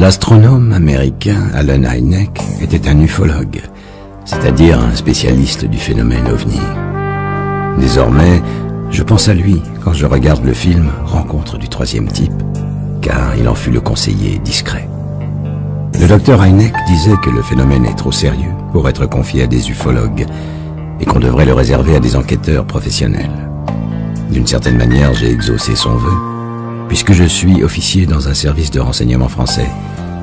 L'astronome américain Allen Hynek était un ufologue, c'est-à-dire un spécialiste du phénomène OVNI. Désormais, je pense à lui quand je regarde le film Rencontre du troisième type, car il en fut le conseiller discret. Le docteur Hynek disait que le phénomène est trop sérieux pour être confié à des ufologues et qu'on devrait le réserver à des enquêteurs professionnels. D'une certaine manière, j'ai exaucé son vœu, puisque je suis officier dans un service de renseignement français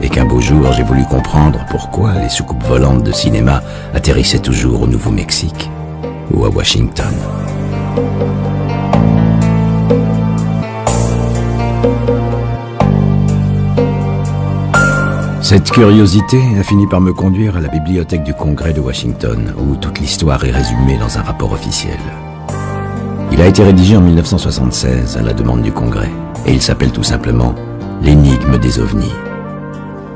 et qu'un beau jour j'ai voulu comprendre pourquoi les soucoupes volantes de cinéma atterrissaient toujours au Nouveau-Mexique ou à Washington. Cette curiosité a fini par me conduire à la bibliothèque du Congrès de Washington, où toute l'histoire est résumée dans un rapport officiel. Il a été rédigé en 1976 à la demande du Congrès, et il s'appelle tout simplement « L'énigme des ovnis ».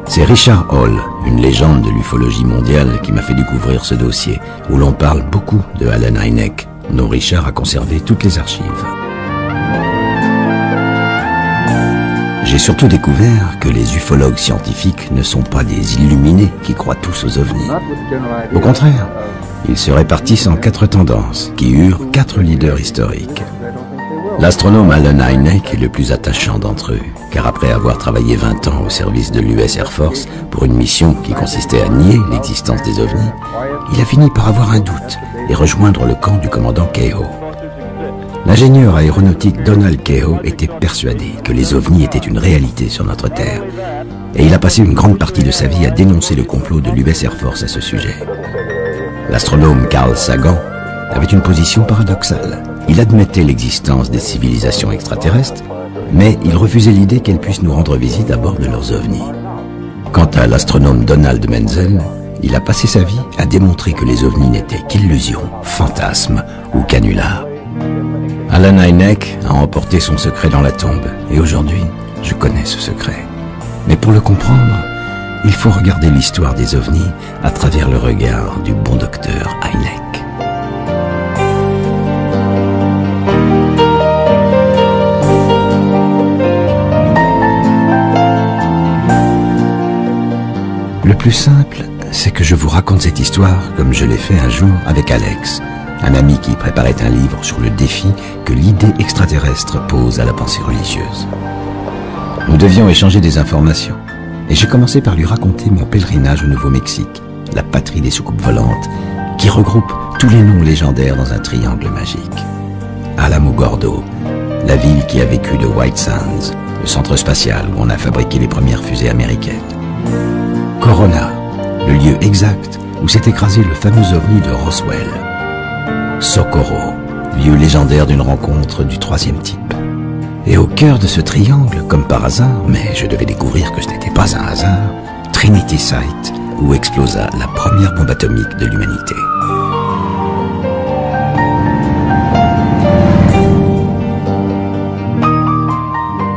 C'est Richard Hall, une légende de l'ufologie mondiale, qui m'a fait découvrir ce dossier, où l'on parle beaucoup de Allen Hynek, dont Richard a conservé toutes les archives. J'ai surtout découvert que les ufologues scientifiques ne sont pas des illuminés qui croient tous aux ovnis. Au contraire, ils se répartissent en 4 tendances, qui eurent 4 leaders historiques. L'astronome Allen Hynek est le plus attachant d'entre eux, car après avoir travaillé 20 ans au service de l'US Air Force pour une mission qui consistait à nier l'existence des ovnis, il a fini par avoir un doute et rejoindre le camp du commandant Keyhoe. L'ingénieur aéronautique Donald Keyhoe était persuadé que les ovnis étaient une réalité sur notre Terre, et il a passé une grande partie de sa vie à dénoncer le complot de l'US Air Force à ce sujet. L'astronome Carl Sagan avait une position paradoxale. Il admettait l'existence des civilisations extraterrestres, mais il refusait l'idée qu'elles puissent nous rendre visite à bord de leurs ovnis. Quant à l'astronome Donald Menzel, il a passé sa vie à démontrer que les ovnis n'étaient qu'illusions, fantasmes ou canulars. Allen Hynek a emporté son secret dans la tombe, et aujourd'hui, je connais ce secret. Mais pour le comprendre, il faut regarder l'histoire des ovnis à travers le regard du bon docteur Hynek. Le plus simple, c'est que je vous raconte cette histoire comme je l'ai fait un jour avec Alex, un ami qui préparait un livre sur le défi que l'idée extraterrestre pose à la pensée religieuse. Nous devions échanger des informations, et j'ai commencé par lui raconter mon pèlerinage au Nouveau-Mexique, la patrie des soucoupes volantes, qui regroupe tous les noms légendaires dans un triangle magique. Alamogordo, la ville qui a vécu de White Sands, le centre spatial où on a fabriqué les premières fusées américaines. Corona, le lieu exact où s'est écrasé le fameux ovni de Roswell. Socorro, lieu légendaire d'une rencontre du troisième type. Et au cœur de ce triangle, comme par hasard, mais je devais découvrir que ce n'était pas un hasard, Trinity Site, où explosa la première bombe atomique de l'humanité.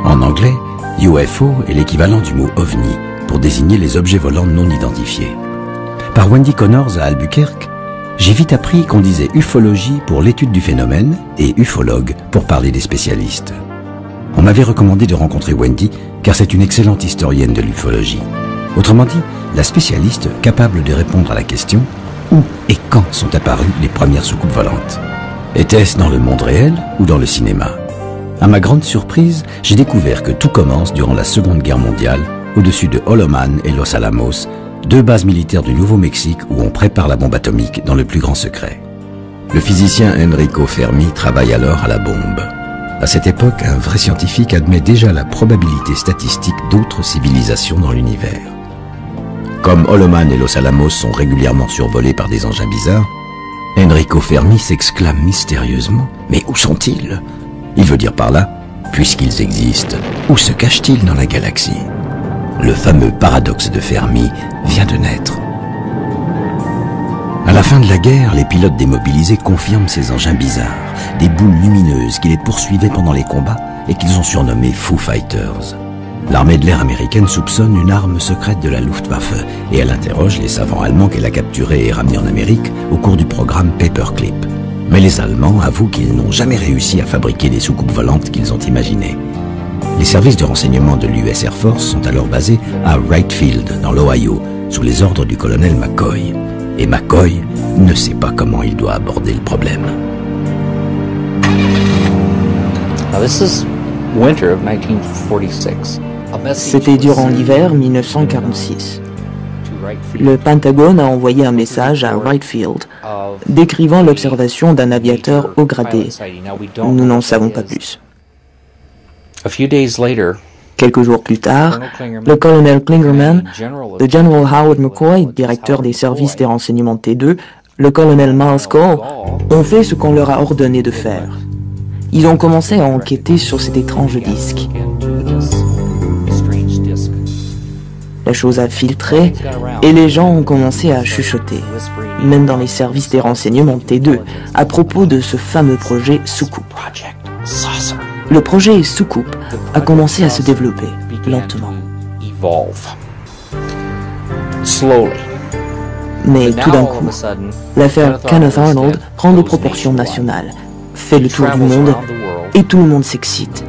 En anglais, UFO est l'équivalent du mot OVNI pour désigner les objets volants non identifiés. Par Wendy Connors à Albuquerque, j'ai vite appris qu'on disait ufologie pour l'étude du phénomène et ufologue pour parler des spécialistes. On m'avait recommandé de rencontrer Wendy car c'est une excellente historienne de l'ufologie. Autrement dit, la spécialiste capable de répondre à la question « Où et quand sont apparues les premières soucoupes volantes ?» Était-ce dans le monde réel ou dans le cinéma? À ma grande surprise, j'ai découvert que tout commence durant la Seconde Guerre mondiale, au-dessus de Holoman et Los Alamos, 2 bases militaires du Nouveau-Mexique où on prépare la bombe atomique dans le plus grand secret. Le physicien Enrico Fermi travaille alors à la bombe. À cette époque, un vrai scientifique admet déjà la probabilité statistique d'autres civilisations dans l'univers. Comme Holoman et Los Alamos sont régulièrement survolés par des engins bizarres, Enrico Fermi s'exclame mystérieusement « Mais où sont-ils » Il veut dire par là, puisqu'ils existent, où se cachent-ils dans la galaxie? Le fameux paradoxe de Fermi vient de naître. À la fin de la guerre, les pilotes démobilisés confirment ces engins bizarres, des boules lumineuses qui les poursuivaient pendant les combats et qu'ils ont surnommés Foo Fighters. L'armée de l'air américaine soupçonne une arme secrète de la Luftwaffe et elle interroge les savants allemands qu'elle a capturés et ramenés en Amérique au cours du programme Paperclip. Mais les Allemands avouent qu'ils n'ont jamais réussi à fabriquer les soucoupes volantes qu'ils ont imaginées. Les services de renseignement de l'US Air Force sont alors basés à Wright Field, dans l'Ohio, sous les ordres du colonel McCoy. Et McCoy ne sait pas comment il doit aborder le problème. C'était durant l'hiver 1946. Le Pentagone a envoyé un message à Wright Field décrivant l'observation d'un aviateur haut gradé. Nous n'en savons pas plus. Quelques jours plus tard, le colonel Klingerman, le General Howard McCoy, directeur des services des renseignements T2, le colonel Miles Cole, ont fait ce qu'on leur a ordonné de faire. Ils ont commencé à enquêter sur cet étrange disque. La chose a filtré et les gens ont commencé à chuchoter, même dans les services des renseignements T2, à propos de ce fameux projet Soucoupe. Le projet Soucoupe a commencé à se développer lentement. Mais tout d'un coup, l'affaire Kenneth Arnold prend des proportions nationales, fait le tour du monde et tout le monde s'excite.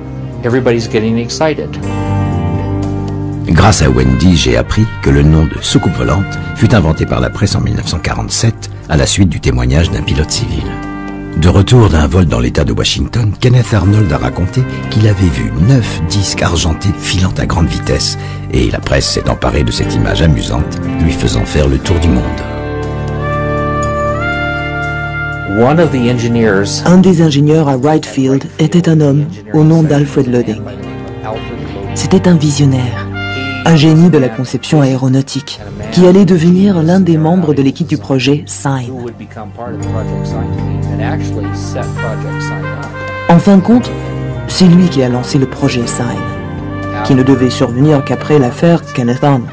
Grâce à Wendy, j'ai appris que le nom de soucoupe volante fut inventé par la presse en 1947 à la suite du témoignage d'un pilote civil. De retour d'un vol dans l'État de Washington, Kenneth Arnold a raconté qu'il avait vu 9 disques argentés filant à grande vitesse et la presse s'est emparée de cette image amusante, lui faisant faire le tour du monde. Un des ingénieurs à Wright Field était un homme au nom d'Alfred Lodding. C'était un visionnaire, un génie de la conception aéronautique, qui allait devenir l'un des membres de l'équipe du projet Sign. En fin de compte, c'est lui qui a lancé le projet Sign, qui ne devait survenir qu'après l'affaire Kenneth Arnold.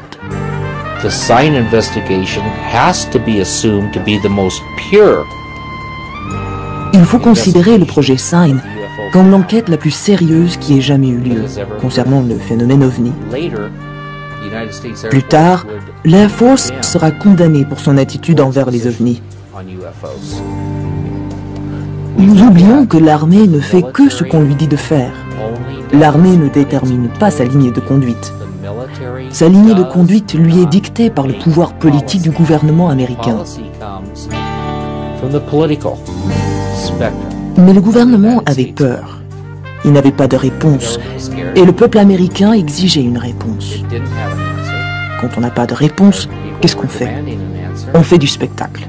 The Sign investigation has to be assumed to be the most pure. Il faut considérer le projet Sign comme l'enquête la plus sérieuse qui ait jamais eu lieu concernant le phénomène OVNI. Plus tard, l'Air Force sera condamnée pour son attitude envers les OVNI. Nous oublions que l'armée ne fait que ce qu'on lui dit de faire. L'armée ne détermine pas sa ligne de conduite. Sa ligne de conduite lui est dictée par le pouvoir politique du gouvernement américain. Mais le gouvernement avait peur. Il n'avait pas de réponse. Et le peuple américain exigeait une réponse. Quand on n'a pas de réponse, qu'est-ce qu'on fait? On fait du spectacle.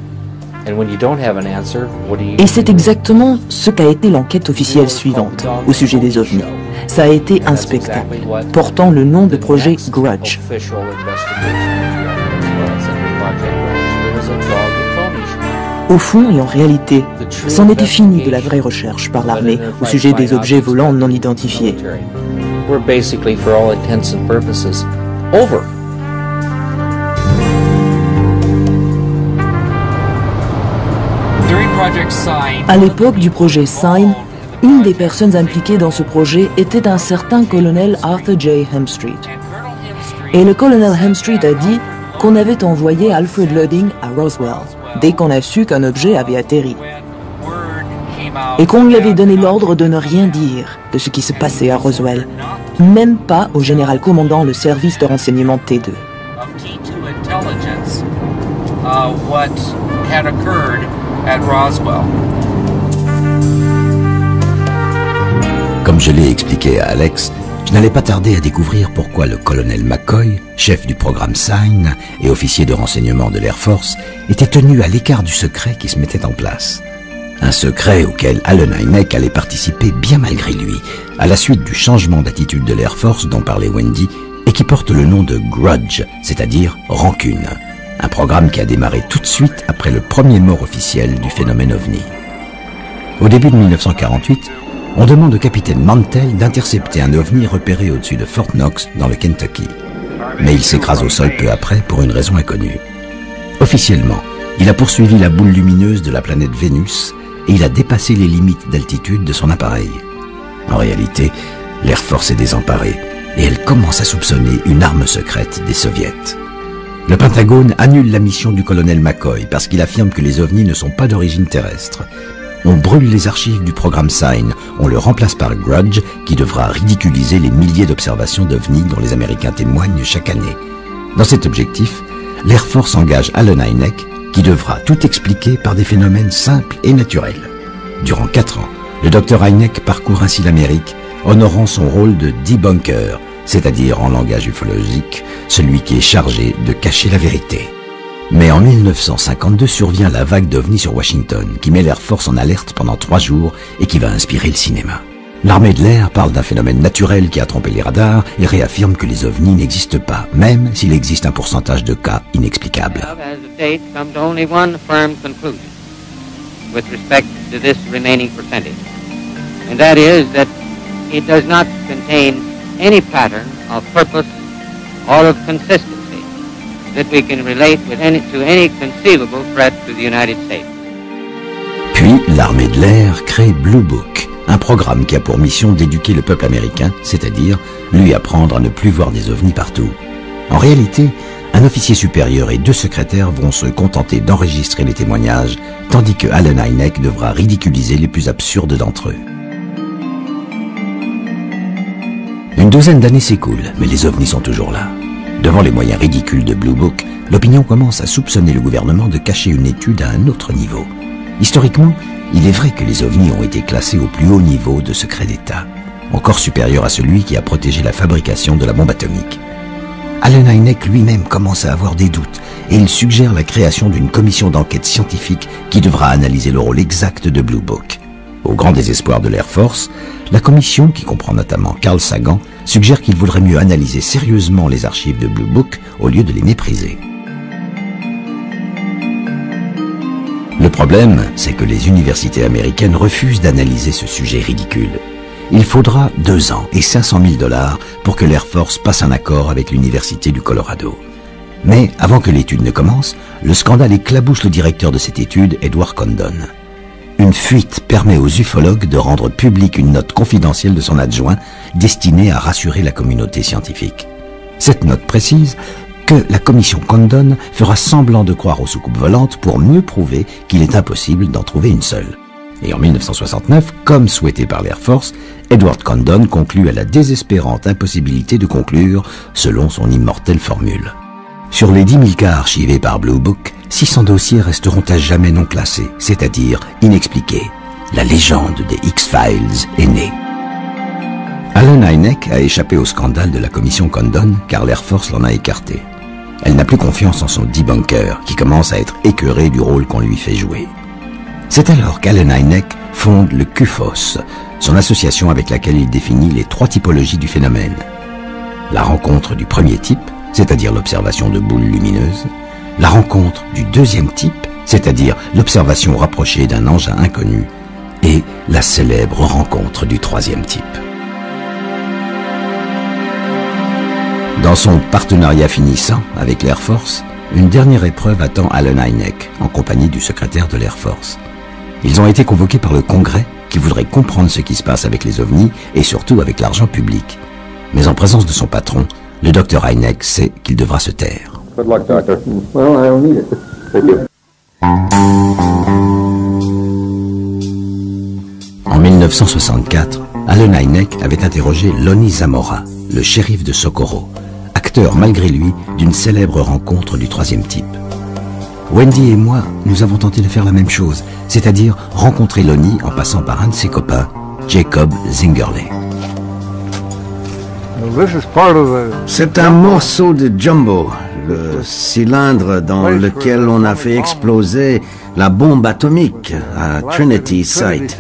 Et c'est exactement ce qu'a été l'enquête officielle suivante au sujet des OVNI. Ça a été un spectacle portant le nom de projet Grudge. Au fond et en réalité, c'en était fini de la vraie recherche par l'armée au sujet des objets volants non identifiés. À l'époque du projet Sign, une des personnes impliquées dans ce projet était un certain colonel Arthur J. Hemstreet. Et le colonel Hemstreet a dit qu'on avait envoyé Alfred Lodding à Roswell dès qu'on a su qu'un objet avait atterri. Et qu'on lui avait donné l'ordre de ne rien dire de ce qui se passait à Roswell, même pas au général commandant le service de renseignement T2. Comme je l'ai expliqué à Alex, je n'allais pas tarder à découvrir pourquoi le colonel McCoy, chef du programme Sign et officier de renseignement de l'Air Force, était tenu à l'écart du secret qui se mettait en place. Un secret auquel Allen Hynek allait participer bien malgré lui, à la suite du changement d'attitude de l'Air Force dont parlait Wendy, et qui porte le nom de Grudge, c'est-à-dire rancune. Un programme qui a démarré tout de suite après le premier mort officiel du phénomène OVNI. Au début de 1948, on demande au capitaine Mantell d'intercepter un OVNI repéré au-dessus de Fort Knox dans le Kentucky. Mais il s'écrase au sol peu après pour une raison inconnue. Officiellement, il a poursuivi la boule lumineuse de la planète Vénus et il a dépassé les limites d'altitude de son appareil. En réalité, l'Air Force est désemparée et elle commence à soupçonner une arme secrète des Soviets. Le Pentagone annule la mission du colonel McCoy parce qu'il affirme que les ovnis ne sont pas d'origine terrestre. On brûle les archives du programme SIGN, on le remplace par Grudge, qui devra ridiculiser les milliers d'observations d'OVNI dont les Américains témoignent chaque année. Dans cet objectif, l'Air Force engage Allen Hynek, qui devra tout expliquer par des phénomènes simples et naturels. Durant 4 ans, le Dr Hynek parcourt ainsi l'Amérique, honorant son rôle de debunker, c'est-à-dire en langage ufologique, celui qui est chargé de cacher la vérité. Mais en 1952 survient la vague d'OVNI sur Washington, qui met l'Air Force en alerte pendant 3 jours et qui va inspirer le cinéma. L'armée de l'air parle d'un phénomène naturel qui a trompé les radars et réaffirme que les ovnis n'existent pas, même s'il existe un pourcentage de cas inexplicables. With respect to this remaining percentage, and that is that it does not contain any pattern of purpose or of consistency that we can relate with to any conceivable threat to the United States. Puis, l'armée de l'air crée Blue Book, un programme qui a pour mission d'éduquer le peuple américain, c'est-à-dire lui apprendre à ne plus voir des ovnis partout. En réalité, un officier supérieur et 2 secrétaires vont se contenter d'enregistrer les témoignages, tandis que Allen Hynek devra ridiculiser les plus absurdes d'entre eux. Une douzaine d'années s'écoulent, mais les ovnis sont toujours là. Devant les moyens ridicules de Blue Book, l'opinion commence à soupçonner le gouvernement de cacher une étude à un autre niveau. Historiquement, il est vrai que les ovnis ont été classés au plus haut niveau de secret d'État, encore supérieur à celui qui a protégé la fabrication de la bombe atomique. Allen Hynek lui-même commence à avoir des doutes et il suggère la création d'une commission d'enquête scientifique qui devra analyser le rôle exact de Blue Book. Au grand désespoir de l'Air Force, la commission, qui comprend notamment Carl Sagan, suggère qu'il vaudrait mieux analyser sérieusement les archives de Blue Book au lieu de les mépriser. Le problème, c'est que les universités américaines refusent d'analyser ce sujet ridicule. Il faudra 2 ans et 500 000 $ pour que l'Air Force passe un accord avec l'Université du Colorado. Mais avant que l'étude ne commence, le scandale éclabousse le directeur de cette étude, Edward Condon. Une fuite permet aux ufologues de rendre publique une note confidentielle de son adjoint destinée à rassurer la communauté scientifique. Cette note précise que la commission Condon fera semblant de croire aux soucoupes volantes pour mieux prouver qu'il est impossible d'en trouver une seule. Et en 1969, comme souhaité par l'Air Force, Edward Condon conclut à la désespérante impossibilité de conclure selon son immortelle formule. Sur les 10 000 cas archivés par Blue Book, 600 dossiers resteront à jamais non classés, c'est-à-dire inexpliqués. La légende des X-Files est née. Allen Hynek a échappé au scandale de la commission Condon car l'Air Force l'en a écarté. Elle n'a plus confiance en son debunker qui commence à être écœuré du rôle qu'on lui fait jouer. C'est alors qu'Allen Hynek fonde le QFOS, son association avec laquelle il définit les 3 typologies du phénomène. La rencontre du premier type, c'est-à-dire l'observation de boules lumineuses, la rencontre du deuxième type, c'est-à-dire l'observation rapprochée d'un engin inconnu, et la célèbre rencontre du troisième type. Dans son partenariat finissant avec l'Air Force, une dernière épreuve attend Allen Hynek, en compagnie du secrétaire de l'Air Force. Ils ont été convoqués par le Congrès, qui voudrait comprendre ce qui se passe avec les ovnis et surtout avec l'argent public. Mais en présence de son patron, le Dr Hynek sait qu'il devra se taire. Good luck, doctor. Well, I don't need it. Thank you. En 1964, Allen Hynek avait interrogé Lonnie Zamora, le shérif de Socorro, acteur malgré lui d'une célèbre rencontre du troisième type. Wendy et moi, nous avons tenté de faire la même chose, c'est-à-dire rencontrer Lonnie en passant par un de ses copains, Jacob Zingerle. C'est un morceau de jumbo, le cylindre dans lequel on a fait exploser la bombe atomique à Trinity Site.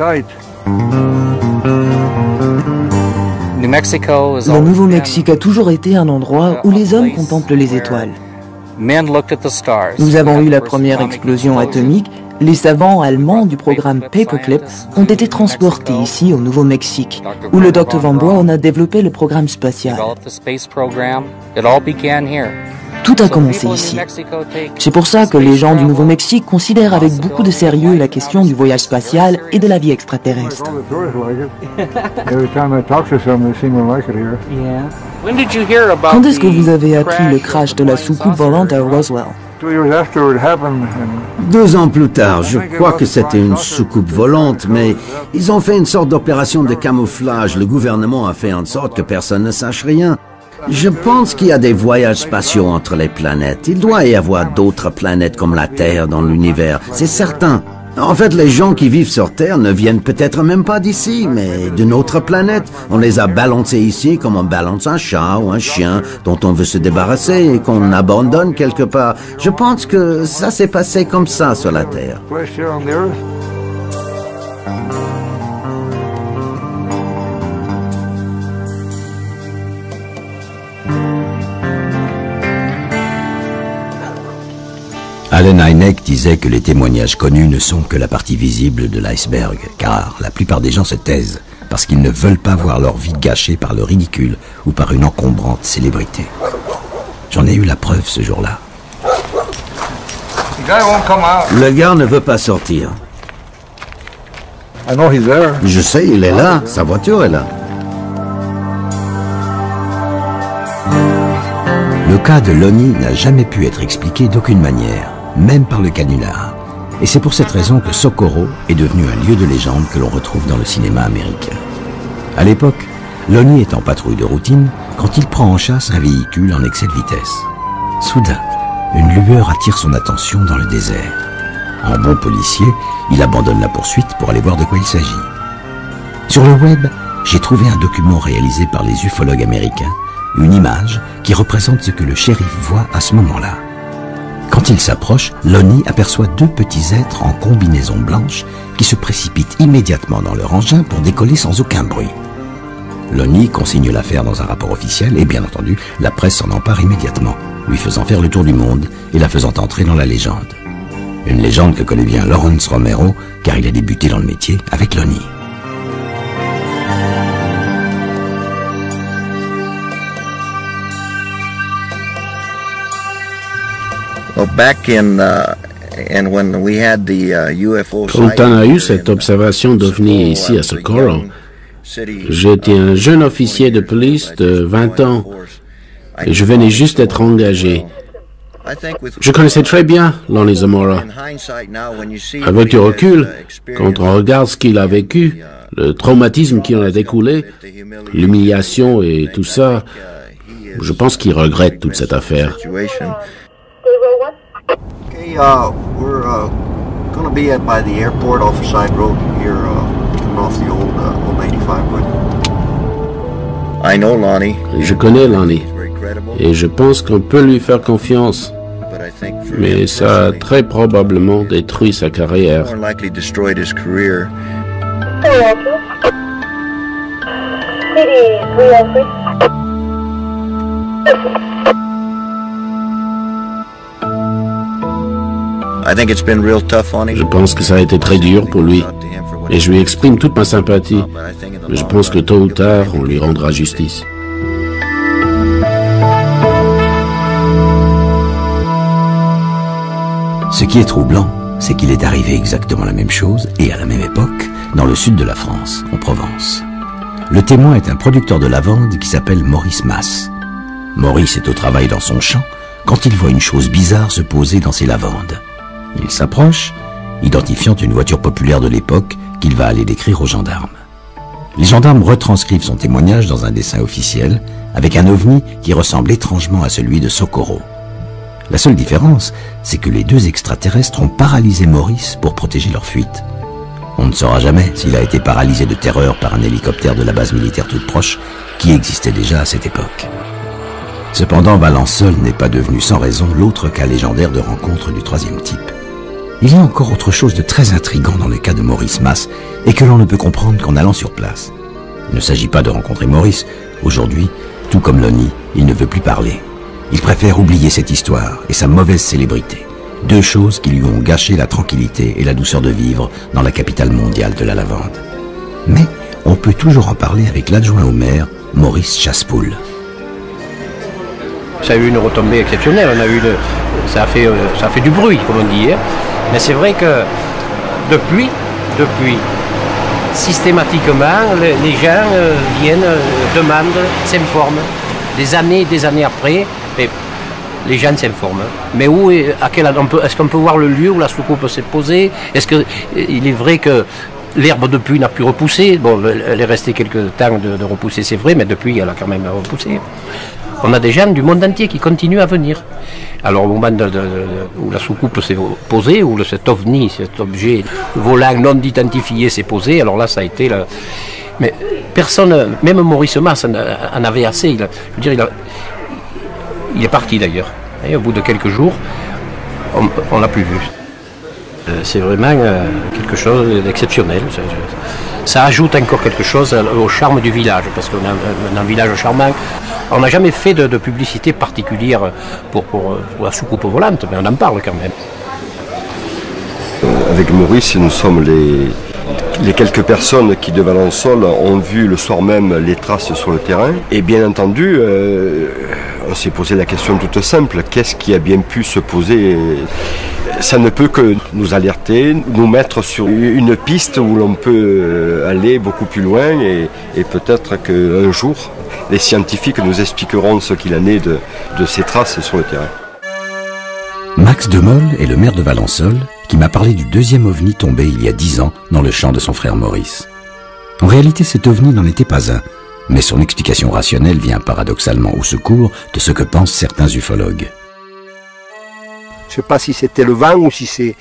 Le Nouveau-Mexique a toujours été un endroit où les hommes contemplent les étoiles. Nous avons eu la première explosion atomique. Les savants allemands du programme Paperclip ont été transportés ici au Nouveau-Mexique, où le Dr Von Braun a développé le programme spatial. Tout a commencé ici. C'est pour ça que les gens du Nouveau-Mexique considèrent avec beaucoup de sérieux la question du voyage spatial et de la vie extraterrestre. Quand est-ce que vous avez appris le crash de la soucoupe volante à Roswell? 2 ans plus tard, je crois que c'était une soucoupe volante, mais ils ont fait une sorte d'opération de camouflage. Le gouvernement a fait en sorte que personne ne sache rien. Je pense qu'il y a des voyages spatiaux entre les planètes. Il doit y avoir d'autres planètes comme la Terre dans l'univers, c'est certain. En fait, les gens qui vivent sur Terre ne viennent peut-être même pas d'ici, mais d'une autre planète. On les a balancés ici comme on balance un chat ou un chien dont on veut se débarrasser et qu'on abandonne quelque part. Je pense que ça s'est passé comme ça sur la Terre. Allen Hynek disait que les témoignages connus ne sont que la partie visible de l'iceberg, car la plupart des gens se taisent parce qu'ils ne veulent pas voir leur vie gâchée par le ridicule ou par une encombrante célébrité. J'en ai eu la preuve ce jour-là. Le gars ne veut pas sortir. Je sais, il est là, sa voiture est là. Le cas de Lonnie n'a jamais pu être expliqué d'aucune manière, même par le canular. Et c'est pour cette raison que Socorro est devenu un lieu de légende que l'on retrouve dans le cinéma américain. À l'époque, Lonnie est en patrouille de routine quand il prend en chasse un véhicule en excès de vitesse. Soudain, une lueur attire son attention dans le désert. En bon policier, il abandonne la poursuite pour aller voir de quoi il s'agit. Sur le web, j'ai trouvé un document réalisé par les ufologues américains, une image qui représente ce que le shérif voit à ce moment-là. Quand il s'approche, Lonnie aperçoit 2 petits êtres en combinaison blanche qui se précipitent immédiatement dans leur engin pour décoller sans aucun bruit. Lonnie consigne l'affaire dans un rapport officiel et bien entendu, la presse s'en empare immédiatement, lui faisant faire le tour du monde et la faisant entrer dans la légende. Une légende que connaît bien Lawrence Romero car il a débuté dans le métier avec Lonnie. Quand on a eu cette observation d'OVNI ici à Socorro, j'étais un jeune officier de police de 20 ans et je venais juste d'être engagé. Je connaissais très bien Lonnie Zamora. Avec du recul, quand on regarde ce qu'il a vécu, le traumatisme qui en a découlé, l'humiliation et tout ça, je pense qu'il regrette toute cette affaire. Okay, we're going to be by the airport off the side road here, coming off the old 85 road. I know Lonnie. Je connais Lonnie et je pense qu'on peut lui faire confiance, mais ça a très probablement détruit sa carrière. Je pense que ça a été très dur pour lui et je lui exprime toute ma sympathie, mais je pense que tôt ou tard, on lui rendra justice. Ce qui est troublant, c'est qu'il est arrivé exactement la même chose et à la même époque dans le sud de la France, en Provence. Le témoin est un producteur de lavande qui s'appelle Maurice Mas. Maurice est au travail dans son champ quand il voit une chose bizarre se poser dans ses lavandes. Il s'approche, identifiant une voiture populaire de l'époque qu'il va aller décrire aux gendarmes. Les gendarmes retranscrivent son témoignage dans un dessin officiel avec un ovni qui ressemble étrangement à celui de Socorro. La seule différence, c'est que les 2 extraterrestres ont paralysé Maurice pour protéger leur fuite. On ne saura jamais s'il a été paralysé de terreur par un hélicoptère de la base militaire toute proche qui existait déjà à cette époque. Cependant, Valence seul n'est pas devenu sans raison l'autre cas légendaire de rencontre du 3e type. Il y a encore autre chose de très intriguant dans le cas de Maurice Mas et que l'on ne peut comprendre qu'en allant sur place. Il ne s'agit pas de rencontrer Maurice. Aujourd'hui, tout comme Lonnie, il ne veut plus parler. Il préfère oublier cette histoire et sa mauvaise célébrité. 2 choses qui lui ont gâché la tranquillité et la douceur de vivre dans la capitale mondiale de la lavande. Mais on peut toujours en parler avec l'adjoint au maire, Maurice Chassepoul. Ça a eu une retombée exceptionnelle, ça a fait du bruit, comme on dit. Mais c'est vrai que depuis, systématiquement, les gens viennent, demandent, s'informent. Des années après, mais les gens s'informent. Mais où, est-ce qu'on peut voir le lieu où la soucoupe s'est posée? Est-ce qu'il est vrai que l'herbe depuis n'a plus repoussé? Bon, elle est restée quelques temps de repousser, c'est vrai, mais depuis elle a quand même repoussé. On a des gens du monde entier qui continuent à venir. Alors au moment où la soucoupe s'est posée, où cet ovni, cet objet volant non identifié s'est posé, alors là ça a été... Mais personne, même Maurice Mas en avait assez. Il est parti d'ailleurs. Et au bout de quelques jours, on l'a plus vu. C'est vraiment quelque chose d'exceptionnel. Ça ajoute encore quelque chose au charme du village, parce qu'on a un village charmant. On n'a jamais fait de publicité particulière pour la soucoupe volante, mais on en parle quand même. Avec Maurice, nous sommes les quelques personnes qui de Valençol ont vu le soir même les traces sur le terrain. Et bien entendu, on s'est posé la question toute simple, qu'est-ce qui a bien pu se poser? Ça ne peut que nous alerter, nous mettre sur une piste où l'on peut aller beaucoup plus loin et peut-être qu'un jour, les scientifiques nous expliqueront ce qu'il en est de ces traces sur le terrain. Max Demolle est le maire de Valençol qui m'a parlé du deuxième ovni tombé il y a 10 ans dans le champ de son frère Maurice. En réalité, cet ovni n'en était pas un, mais son explication rationnelle vient paradoxalement au secours de ce que pensent certains ufologues. Je ne sais pas si c'était le vent ou si c'est...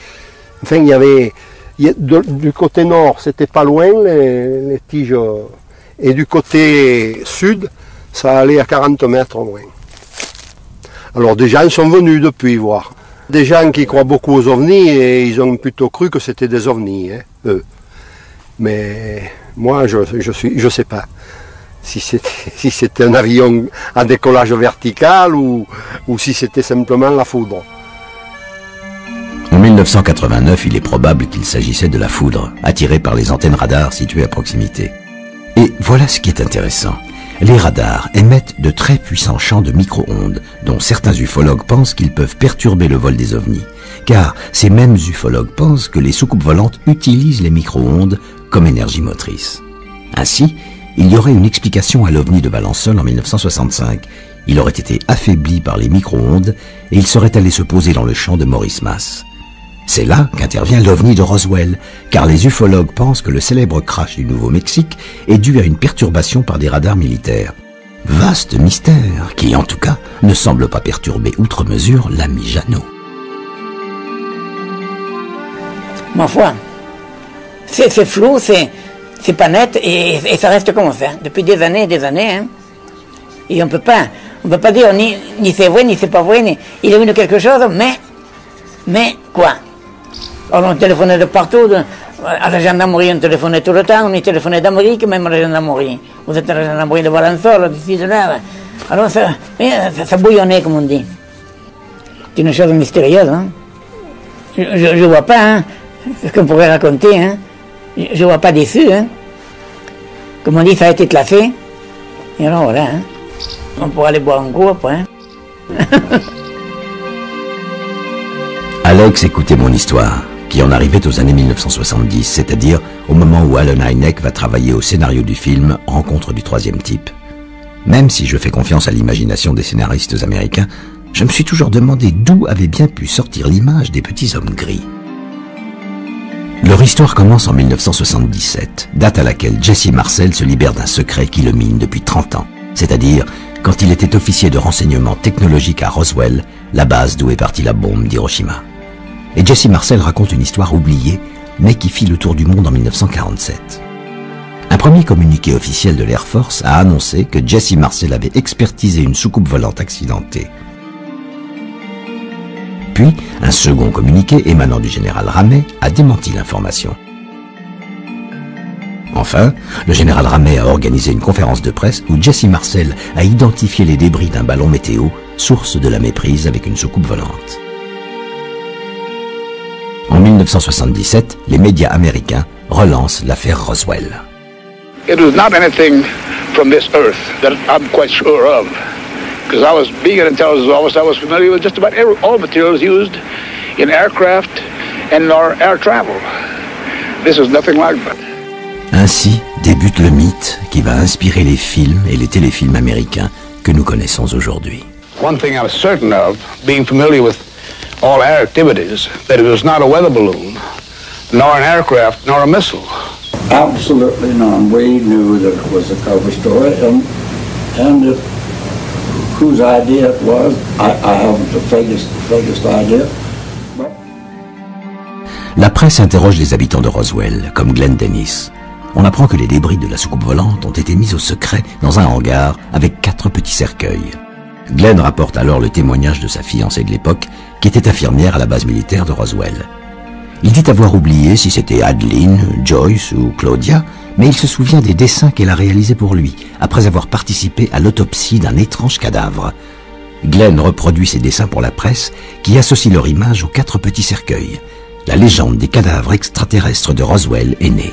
Enfin, il y avait... Du côté nord, c'était pas loin, les tiges... Et du côté sud, ça allait à 40 mètres au moins. Alors des gens sont venus depuis voir. Des gens qui croient beaucoup aux ovnis et ils ont plutôt cru que c'était des ovnis, hein, eux. Mais moi, je sais pas si c'était un avion à décollage vertical ou si c'était simplement la foudre. En 1989, il est probable qu'il s'agissait de la foudre, attirée par les antennes radars situées à proximité. Et voilà ce qui est intéressant. Les radars émettent de très puissants champs de micro-ondes, dont certains ufologues pensent qu'ils peuvent perturber le vol des ovnis. Car ces mêmes ufologues pensent que les soucoupes volantes utilisent les micro-ondes comme énergie motrice. Ainsi, il y aurait une explication à l'ovni de Valençol en 1965. Il aurait été affaibli par les micro-ondes et il serait allé se poser dans le champ de Maurice Mas. C'est là qu'intervient l'ovni de Roswell, car les ufologues pensent que le célèbre crash du Nouveau-Mexique est dû à une perturbation par des radars militaires. Vaste mystère qui, en tout cas, ne semble pas perturber outre mesure l'ami Jeannot. Ma foi, c'est flou, c'est pas net et ça reste comme ça, depuis des années. Hein. Et on peut pas dire ni c'est vrai, ni c'est pas vrai, il est venu quelque chose, mais quoi? Alors on téléphonait de partout, à la gendarmerie on téléphonait tout le temps, on y téléphonait d'Amérique, même à la gendarmerie. Vous êtes à la gendarmerie de Valençol, d'ici, de là. Alors ça bouillonnait, comme on dit. C'est une chose mystérieuse, hein. Je vois pas, hein, ce qu'on pourrait raconter, hein. Je vois pas déçu, hein. Comme on dit, ça a été classé. Et alors voilà, hein. On pourra aller boire un coup après, hein. Alex écoutait mon histoire, qui en arrivait aux années 1970, c'est-à-dire au moment où Allen Hynek va travailler au scénario du film Rencontre du troisième type. Même si je fais confiance à l'imagination des scénaristes américains, je me suis toujours demandé d'où avait bien pu sortir l'image des petits hommes gris. Leur histoire commence en 1977, date à laquelle Jesse Marcel se libère d'un secret qui le mine depuis 30 ans, c'est-à-dire quand il était officier de renseignement technologique à Roswell, la base d'où est partie la bombe d'Hiroshima. Et Jesse Marcel raconte une histoire oubliée, mais qui fit le tour du monde en 1947. Un premier communiqué officiel de l'Air Force a annoncé que Jesse Marcel avait expertisé une soucoupe volante accidentée. Puis, un second communiqué émanant du général Ramey a démenti l'information. Enfin, le général Ramey a organisé une conférence de presse où Jesse Marcel a identifié les débris d'un ballon météo, source de la méprise avec une soucoupe volante. En 1977, les médias américains relancent l'affaire Roswell. It was not anything from this earth that I'm quite sure of, because being an intelligence officer, I was familiar with just about all materials used in aircraft and in our air travel. This was nothing like that. Ainsi débute le mythe qui va inspirer les films et les téléfilms américains que nous connaissons aujourd'hui. One thing I was certain of, being familiar with all air activities, that it was not a weather balloon, nor an aircraft, nor a missile. Absolutely none. We knew that it was a cover story, and whose idea it was, I haven't the vaguest idea. La presse interroge les habitants de Roswell, comme Glenn Dennis. On apprend que les débris de la soucoupe volante ont été mis au secret dans un hangar avec 4 petits cercueils. Glenn rapporte alors le témoignage de sa fiancée de l'époque, qui était infirmière à la base militaire de Roswell. Il dit avoir oublié si c'était Adeline, Joyce ou Claudia, mais il se souvient des dessins qu'elle a réalisés pour lui, après avoir participé à l'autopsie d'un étrange cadavre. Glenn reproduit ces dessins pour la presse, qui associe leur image aux 4 petits cercueils. La légende des cadavres extraterrestres de Roswell est née.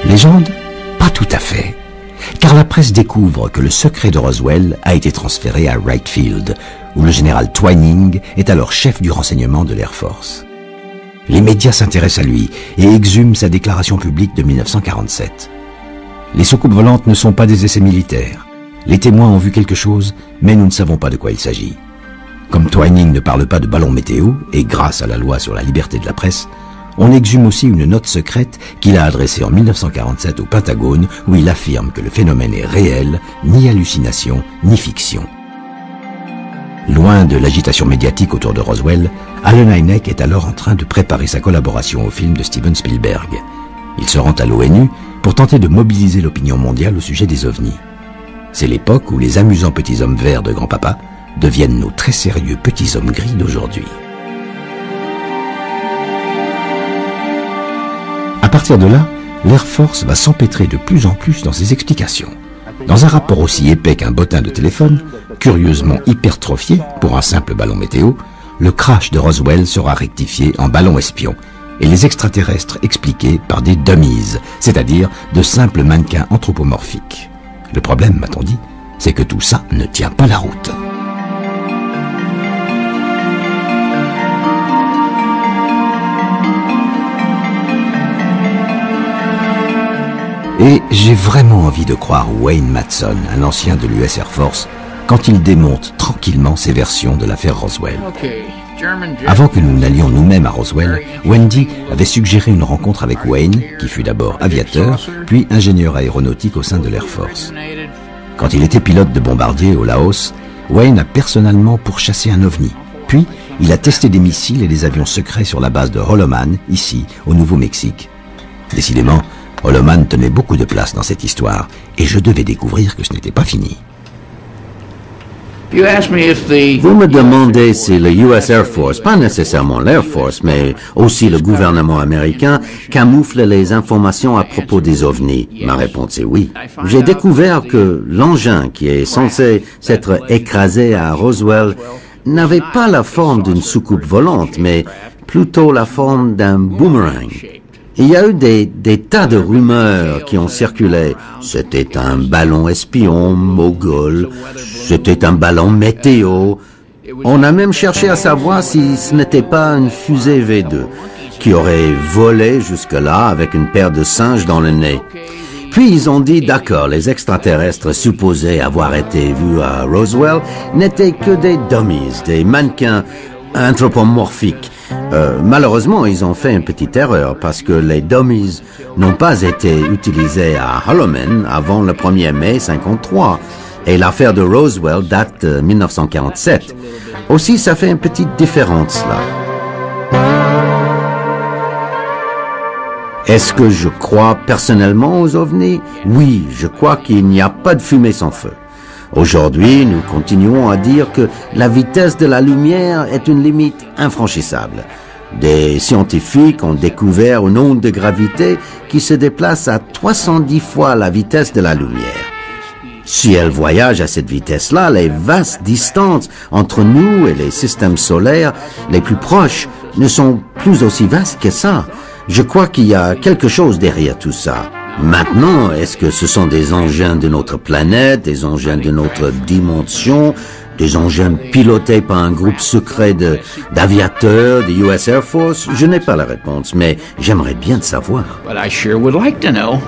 Légende? Pas tout à fait. Car la presse découvre que le secret de Roswell a été transféré à Wright Field, où le général Twining est alors chef du renseignement de l'Air Force. Les médias s'intéressent à lui et exhument sa déclaration publique de 1947. Les soucoupes volantes ne sont pas des essais militaires. Les témoins ont vu quelque chose, mais nous ne savons pas de quoi il s'agit. Comme Twining ne parle pas de ballon météo, et grâce à la loi sur la liberté de la presse, on exhume aussi une note secrète qu'il a adressée en 1947 au Pentagone, où il affirme que le phénomène est réel, ni hallucination, ni fiction. Loin de l'agitation médiatique autour de Roswell, Allen Hynek est alors en train de préparer sa collaboration au film de Steven Spielberg. Il se rend à l'ONU pour tenter de mobiliser l'opinion mondiale au sujet des ovnis. C'est l'époque où les amusants petits hommes verts de grand-papa deviennent nos très sérieux petits hommes gris d'aujourd'hui. À partir de là, l'Air Force va s'empêtrer de plus en plus dans ses explications. Dans un rapport aussi épais qu'un bottin de téléphone, curieusement hypertrophié pour un simple ballon météo, le crash de Roswell sera rectifié en ballon espion et les extraterrestres expliqués par des dummies, c'est-à-dire de simples mannequins anthropomorphiques. Le problème, m'a-t-on dit, c'est que tout ça ne tient pas la route. Et j'ai vraiment envie de croire Wayne Madsen, un ancien de l'US Air Force, quand il démonte tranquillement ses versions de l'affaire Roswell. Avant que nous n'allions nous-mêmes à Roswell, Wendy avait suggéré une rencontre avec Wayne, qui fut d'abord aviateur, puis ingénieur aéronautique au sein de l'Air Force. Quand il était pilote de bombardier au Laos, Wayne a personnellement pourchassé un ovni. Puis, il a testé des missiles et des avions secrets sur la base de Holloman, ici, au Nouveau-Mexique. Décidément, Holloman tenait beaucoup de place dans cette histoire, et je devais découvrir que ce n'était pas fini. Vous me demandez si le US Air Force, pas nécessairement l'Air Force, mais aussi le gouvernement américain, camoufle les informations à propos des ovnis. Ma réponse est oui. J'ai découvert que l'engin qui est censé s'être écrasé à Roswell n'avait pas la forme d'une soucoupe volante, mais plutôt la forme d'un boomerang. Il y a eu des tas de rumeurs qui ont circulé. C'était un ballon espion, mogul, c'était un ballon météo. On a même cherché à savoir si ce n'était pas une fusée V2 qui aurait volé jusque-là avec une paire de singes dans le nez. Puis ils ont dit, d'accord, les extraterrestres supposés avoir été vus à Roswell n'étaient que des dummies, des mannequins anthropomorphiques. Malheureusement, ils ont fait une petite erreur parce que les dummies n'ont pas été utilisés à Holloman avant le 1er mai 1953 et l'affaire de Roswell date de 1947. Aussi, ça fait une petite différence là. Est-ce que je crois personnellement aux ovnis? Oui, je crois qu'il n'y a pas de fumée sans feu. Aujourd'hui, nous continuons à dire que la vitesse de la lumière est une limite infranchissable. Des scientifiques ont découvert une onde de gravité qui se déplace à 310 fois la vitesse de la lumière. Si elle voyage à cette vitesse-là, les vastes distances entre nous et les systèmes solaires les plus proches ne sont plus aussi vastes que ça. Je crois qu'il y a quelque chose derrière tout ça. Maintenant, est-ce que ce sont des engins de notre planète, des engins de notre dimension, des engins pilotés par un groupe secret d'aviateurs de US Air Force? Je n'ai pas la réponse, mais j'aimerais bien le savoir. But I sure would like to know.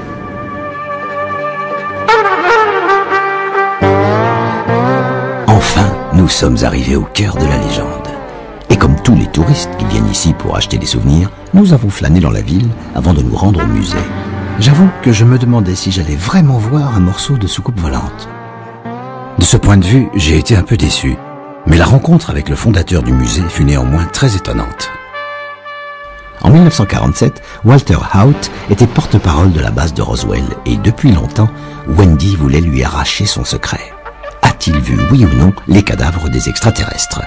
nous sommes arrivés au cœur de la légende. Et comme tous les touristes qui viennent ici pour acheter des souvenirs, nous avons flâné dans la ville avant de nous rendre au musée. J'avoue que je me demandais si j'allais vraiment voir un morceau de soucoupe volante. De ce point de vue, j'ai été un peu déçu. Mais la rencontre avec le fondateur du musée fut néanmoins très étonnante. En 1947, Walter Haut était porte-parole de la base de Roswell et depuis longtemps, Wendy voulait lui arracher son secret. A-t-il vu, oui ou non, les cadavres des extraterrestres?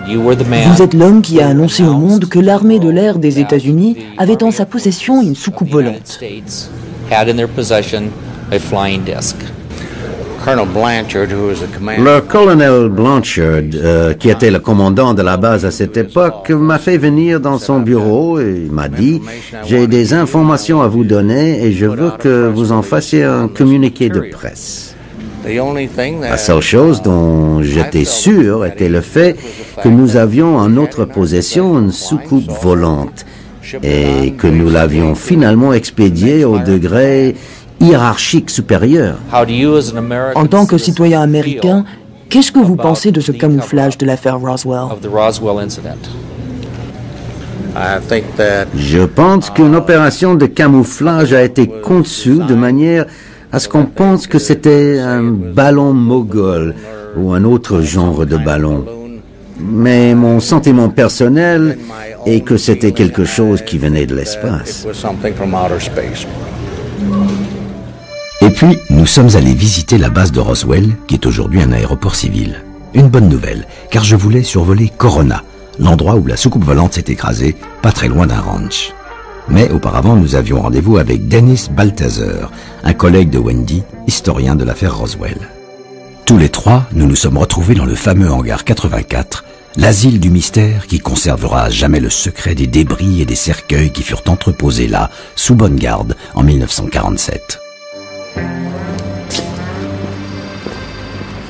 Vous êtes l'homme qui a annoncé au monde que l'armée de l'air des États-Unis avait en sa possession une soucoupe volante. Le colonel Blanchard, qui était le commandant de la base à cette époque, m'a fait venir dans son bureau et m'a dit « J'ai des informations à vous donner et je veux que vous en fassiez un communiqué de presse. » La seule chose dont j'étais sûr était le fait que nous avions en notre possession une soucoupe volante et que nous l'avions finalement expédiée au degré hiérarchique supérieur. En tant que citoyen américain, qu'est-ce que vous pensez de ce camouflage de l'affaire Roswell? Je pense qu'une opération de camouflage a été conçue de manière à ce qu'on pense que c'était un ballon mogol ou un autre genre de ballon. Mais mon sentiment personnel est que c'était quelque chose qui venait de l'espace. Et puis, nous sommes allés visiter la base de Roswell, qui est aujourd'hui un aéroport civil. Une bonne nouvelle, car je voulais survoler Corona, l'endroit où la soucoupe volante s'est écrasée, pas très loin d'un ranch. Mais auparavant, nous avions rendez-vous avec Dennis Balthazar, un collègue de Wendy, historien de l'affaire Roswell. Tous les trois, nous nous sommes retrouvés dans le fameux hangar 84, l'asile du mystère qui conservera à jamais le secret des débris et des cercueils qui furent entreposés là, sous bonne garde, en 1947.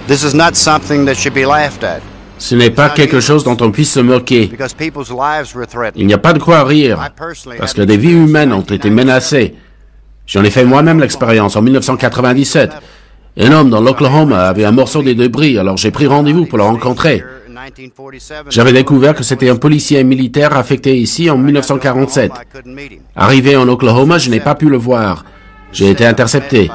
This is not something that should be laughed at. Ce n'est pas quelque chose dont on puisse se moquer. Il n'y a pas de quoi rire, parce que des vies humaines ont été menacées. J'en ai fait moi-même l'expérience en 1997. Un homme dans l'Oklahoma avait un morceau des débris, alors j'ai pris rendez-vous pour le rencontrer. J'avais découvert que c'était un policier militaire affecté ici en 1947. Arrivé en Oklahoma, je n'ai pas pu le voir. J'ai été intercepté.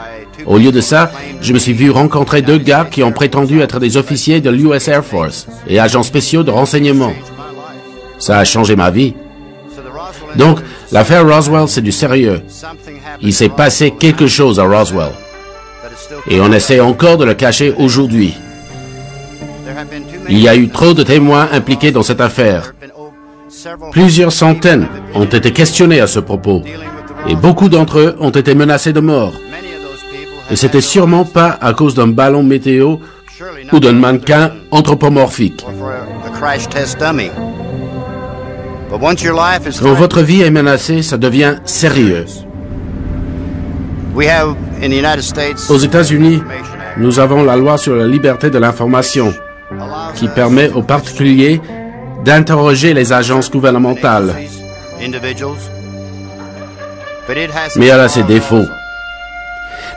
Au lieu de ça, je me suis vu rencontrer deux gars qui ont prétendu être des officiers de l'US Air Force et agents spéciaux de renseignement. Ça a changé ma vie. Donc, l'affaire Roswell, c'est du sérieux. Il s'est passé quelque chose à Roswell. Et on essaie encore de le cacher aujourd'hui. Il y a eu trop de témoins impliqués dans cette affaire. Plusieurs centaines ont été questionnés à ce propos. Et beaucoup d'entre eux ont été menacés de mort. Et c'était sûrement pas à cause d'un ballon météo ou d'un mannequin anthropomorphique. Quand votre vie est menacée, ça devient sérieux. Aux États-Unis, nous avons la loi sur la liberté de l'information qui permet aux particuliers d'interroger les agences gouvernementales. Mais elle a ses défauts.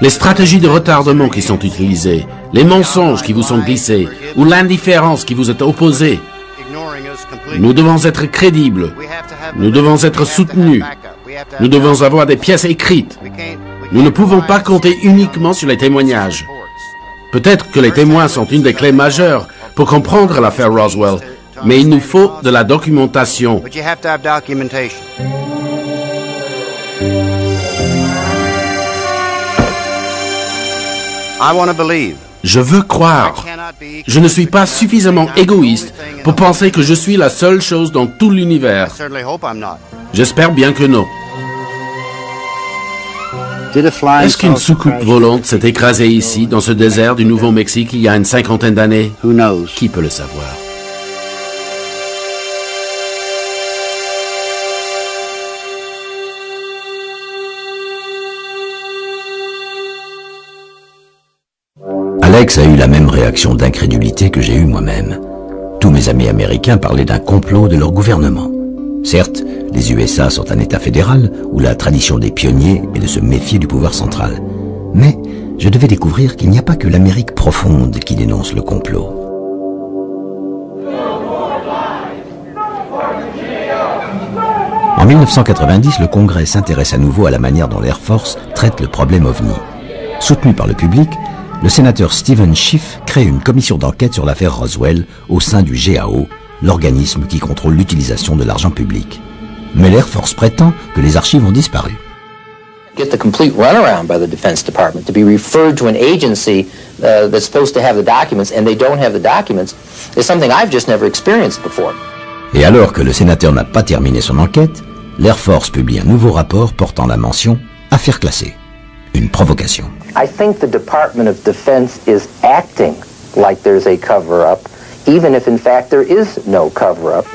Les stratégies de retardement qui sont utilisées, les mensonges qui vous sont glissés, ou l'indifférence qui vous est opposée. Nous devons être crédibles. Nous devons être soutenus. Nous devons avoir des pièces écrites. Nous ne pouvons pas compter uniquement sur les témoignages. Peut-être que les témoins sont une des clés majeures pour comprendre l'affaire Roswell, mais il nous faut de la documentation. Je veux croire. Je ne suis pas suffisamment égoïste pour penser que je suis la seule chose dans tout l'univers. J'espère bien que non. Est-ce qu'une soucoupe volante s'est écrasée ici, dans ce désert du Nouveau-Mexique, il y a une 50aine d'années? Qui peut le savoir? Alex a eu la même réaction d'incrédulité que j'ai eue moi-même. Tous mes amis américains parlaient d'un complot de leur gouvernement. Certes, les USA sont un État fédéral où la tradition des pionniers est de se méfier du pouvoir central. Mais je devais découvrir qu'il n'y a pas que l'Amérique profonde qui dénonce le complot. En 1990, le Congrès s'intéresse à nouveau à la manière dont l'Air Force traite le problème OVNI. Soutenu par le public, le sénateur Stephen Schiff crée une commission d'enquête sur l'affaire Roswell au sein du GAO, l'organisme qui contrôle l'utilisation de l'argent public. Mais l'Air Force prétend que les archives ont disparu. Get the complete runaround by the Defense Department to be referred to an agency that's supposed to have the documents and they don't have the documents is something I've just never experienced before. Et alors que le sénateur n'a pas terminé son enquête, l'Air Force publie un nouveau rapport portant la mention « Affaire classée », une provocation. I think the Department of Defense is acting like there's a cover-up, even if in fact there is no cover-up.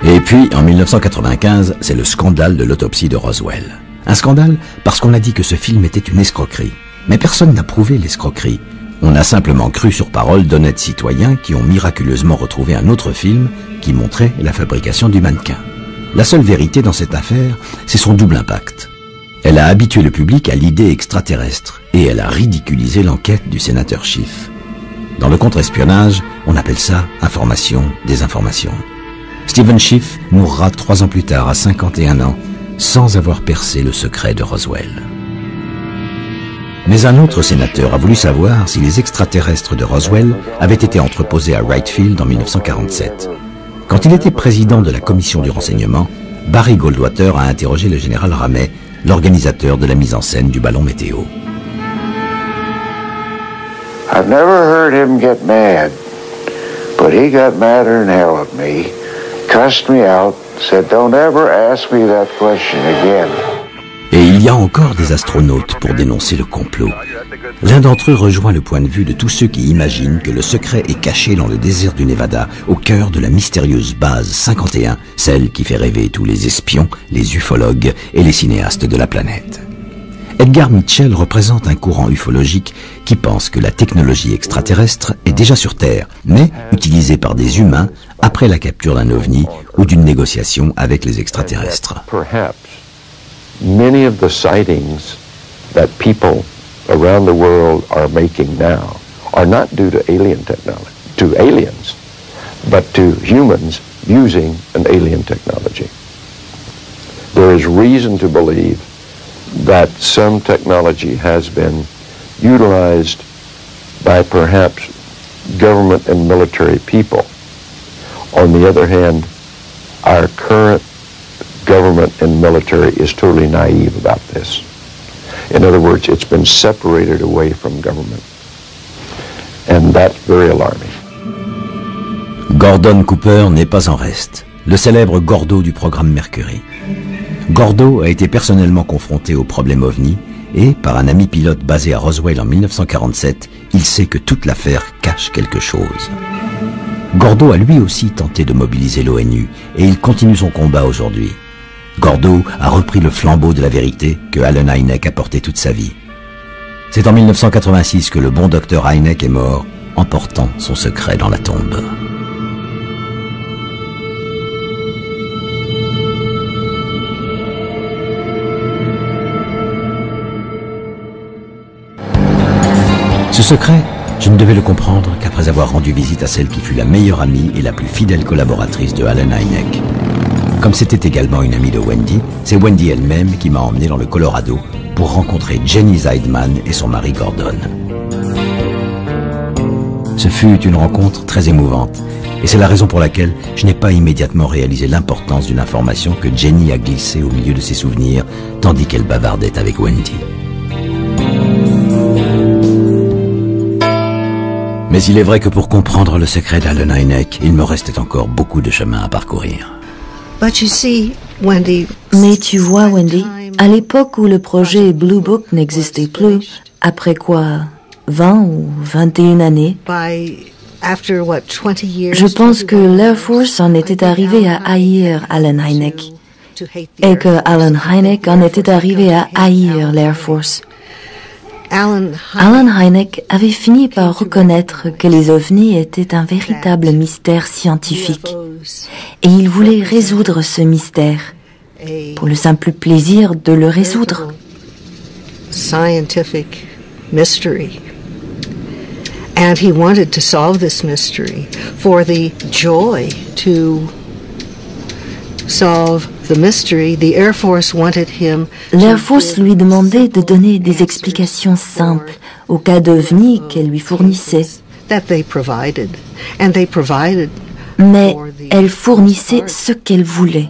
Et puis, en 1995, c'est le scandale de l'autopsie de Roswell. Un scandale parce qu'on a dit que ce film était une escroquerie. Mais personne n'a prouvé l'escroquerie. On a simplement cru sur parole d'honnêtes citoyens qui ont miraculeusement retrouvé un autre film qui montrait la fabrication du mannequin. La seule vérité dans cette affaire, c'est son double impact. Elle a habitué le public à l'idée extraterrestre et elle a ridiculisé l'enquête du sénateur Schiff. Dans le contre-espionnage, on appelle ça information, désinformation. Stephen Schiff mourra 3 ans plus tard, à 51 ans, sans avoir percé le secret de Roswell. Mais un autre sénateur a voulu savoir si les extraterrestres de Roswell avaient été entreposés à Wright Field en 1947. Quand il était président de la commission du renseignement, Barry Goldwater a interrogé le général Ramey, l'organisateur de la mise en scène du ballon météo. I've never heard him get mad, but he got madder than hell at me, cussed me out, said don't ever ask me that question again. Et il y a encore des astronautes pour dénoncer le complot. L'un d'entre eux rejoint le point de vue de tous ceux qui imaginent que le secret est caché dans le désert du Nevada, au cœur de la mystérieuse base 51, celle qui fait rêver tous les espions, les ufologues et les cinéastes de la planète. Edgar Mitchell représente un courant ufologique qui pense que la technologie extraterrestre est déjà sur Terre, mais utilisée par des humains après la capture d'un ovni ou d'une négociation avec les extraterrestres. Many of the sightings that people around the world are making now are not due to alien technology, to aliens, but to humans using an alien technology. There is reason to believe that some technology has been utilized by perhaps government and military people. On the other hand, our current government and military is totally naive about this. In other words, it's been separated away from government. And that's very alarming. Gordon Cooper n'est pas en reste, le célèbre Gordo du programme Mercury. Gordo a été personnellement confronté au problème OVNI et, par un ami pilote basé à Roswell en 1947, il sait que toute l'affaire cache quelque chose. Gordo a lui aussi tenté de mobiliser l'ONU et il continue son combat aujourd'hui. Gordo a repris le flambeau de la vérité que Allen Hynek a porté toute sa vie. C'est en 1986 que le bon docteur Hynek est mort, emportant son secret dans la tombe. Ce secret, je ne devais le comprendre qu'après avoir rendu visite à celle qui fut la meilleure amie et la plus fidèle collaboratrice de Allen Hynek. Comme c'était également une amie de Wendy, c'est Wendy elle-même qui m'a emmené dans le Colorado pour rencontrer Jenny Zeidman et son mari Gordon. Ce fut une rencontre très émouvante et c'est la raison pour laquelle je n'ai pas immédiatement réalisé l'importance d'une information que Jenny a glissée au milieu de ses souvenirs tandis qu'elle bavardait avec Wendy. Mais il est vrai que pour comprendre le secret d'Allen Hynek, il me restait encore beaucoup de chemin à parcourir. Mais tu vois, Wendy, à l'époque où le projet Blue Book n'existait plus, après quoi, 20 ou 21 années, je pense que l'Air Force en était arrivé à haïr Allen Hynek et que Allen Hynek en était arrivé à haïr l'Air Force. Allen Hynek avait fini par reconnaître que les ovnis étaient un véritable mystère scientifique et il voulait résoudre ce mystère pour le simple plaisir de le résoudre. Scientific mystery. And he wanted to solve this mystery for the joy to solve L'Air Force lui demandait de donner des explications simples aux cas d'OVNI qu'elle lui fournissait. Mais elle fournissait ce qu'elle voulait.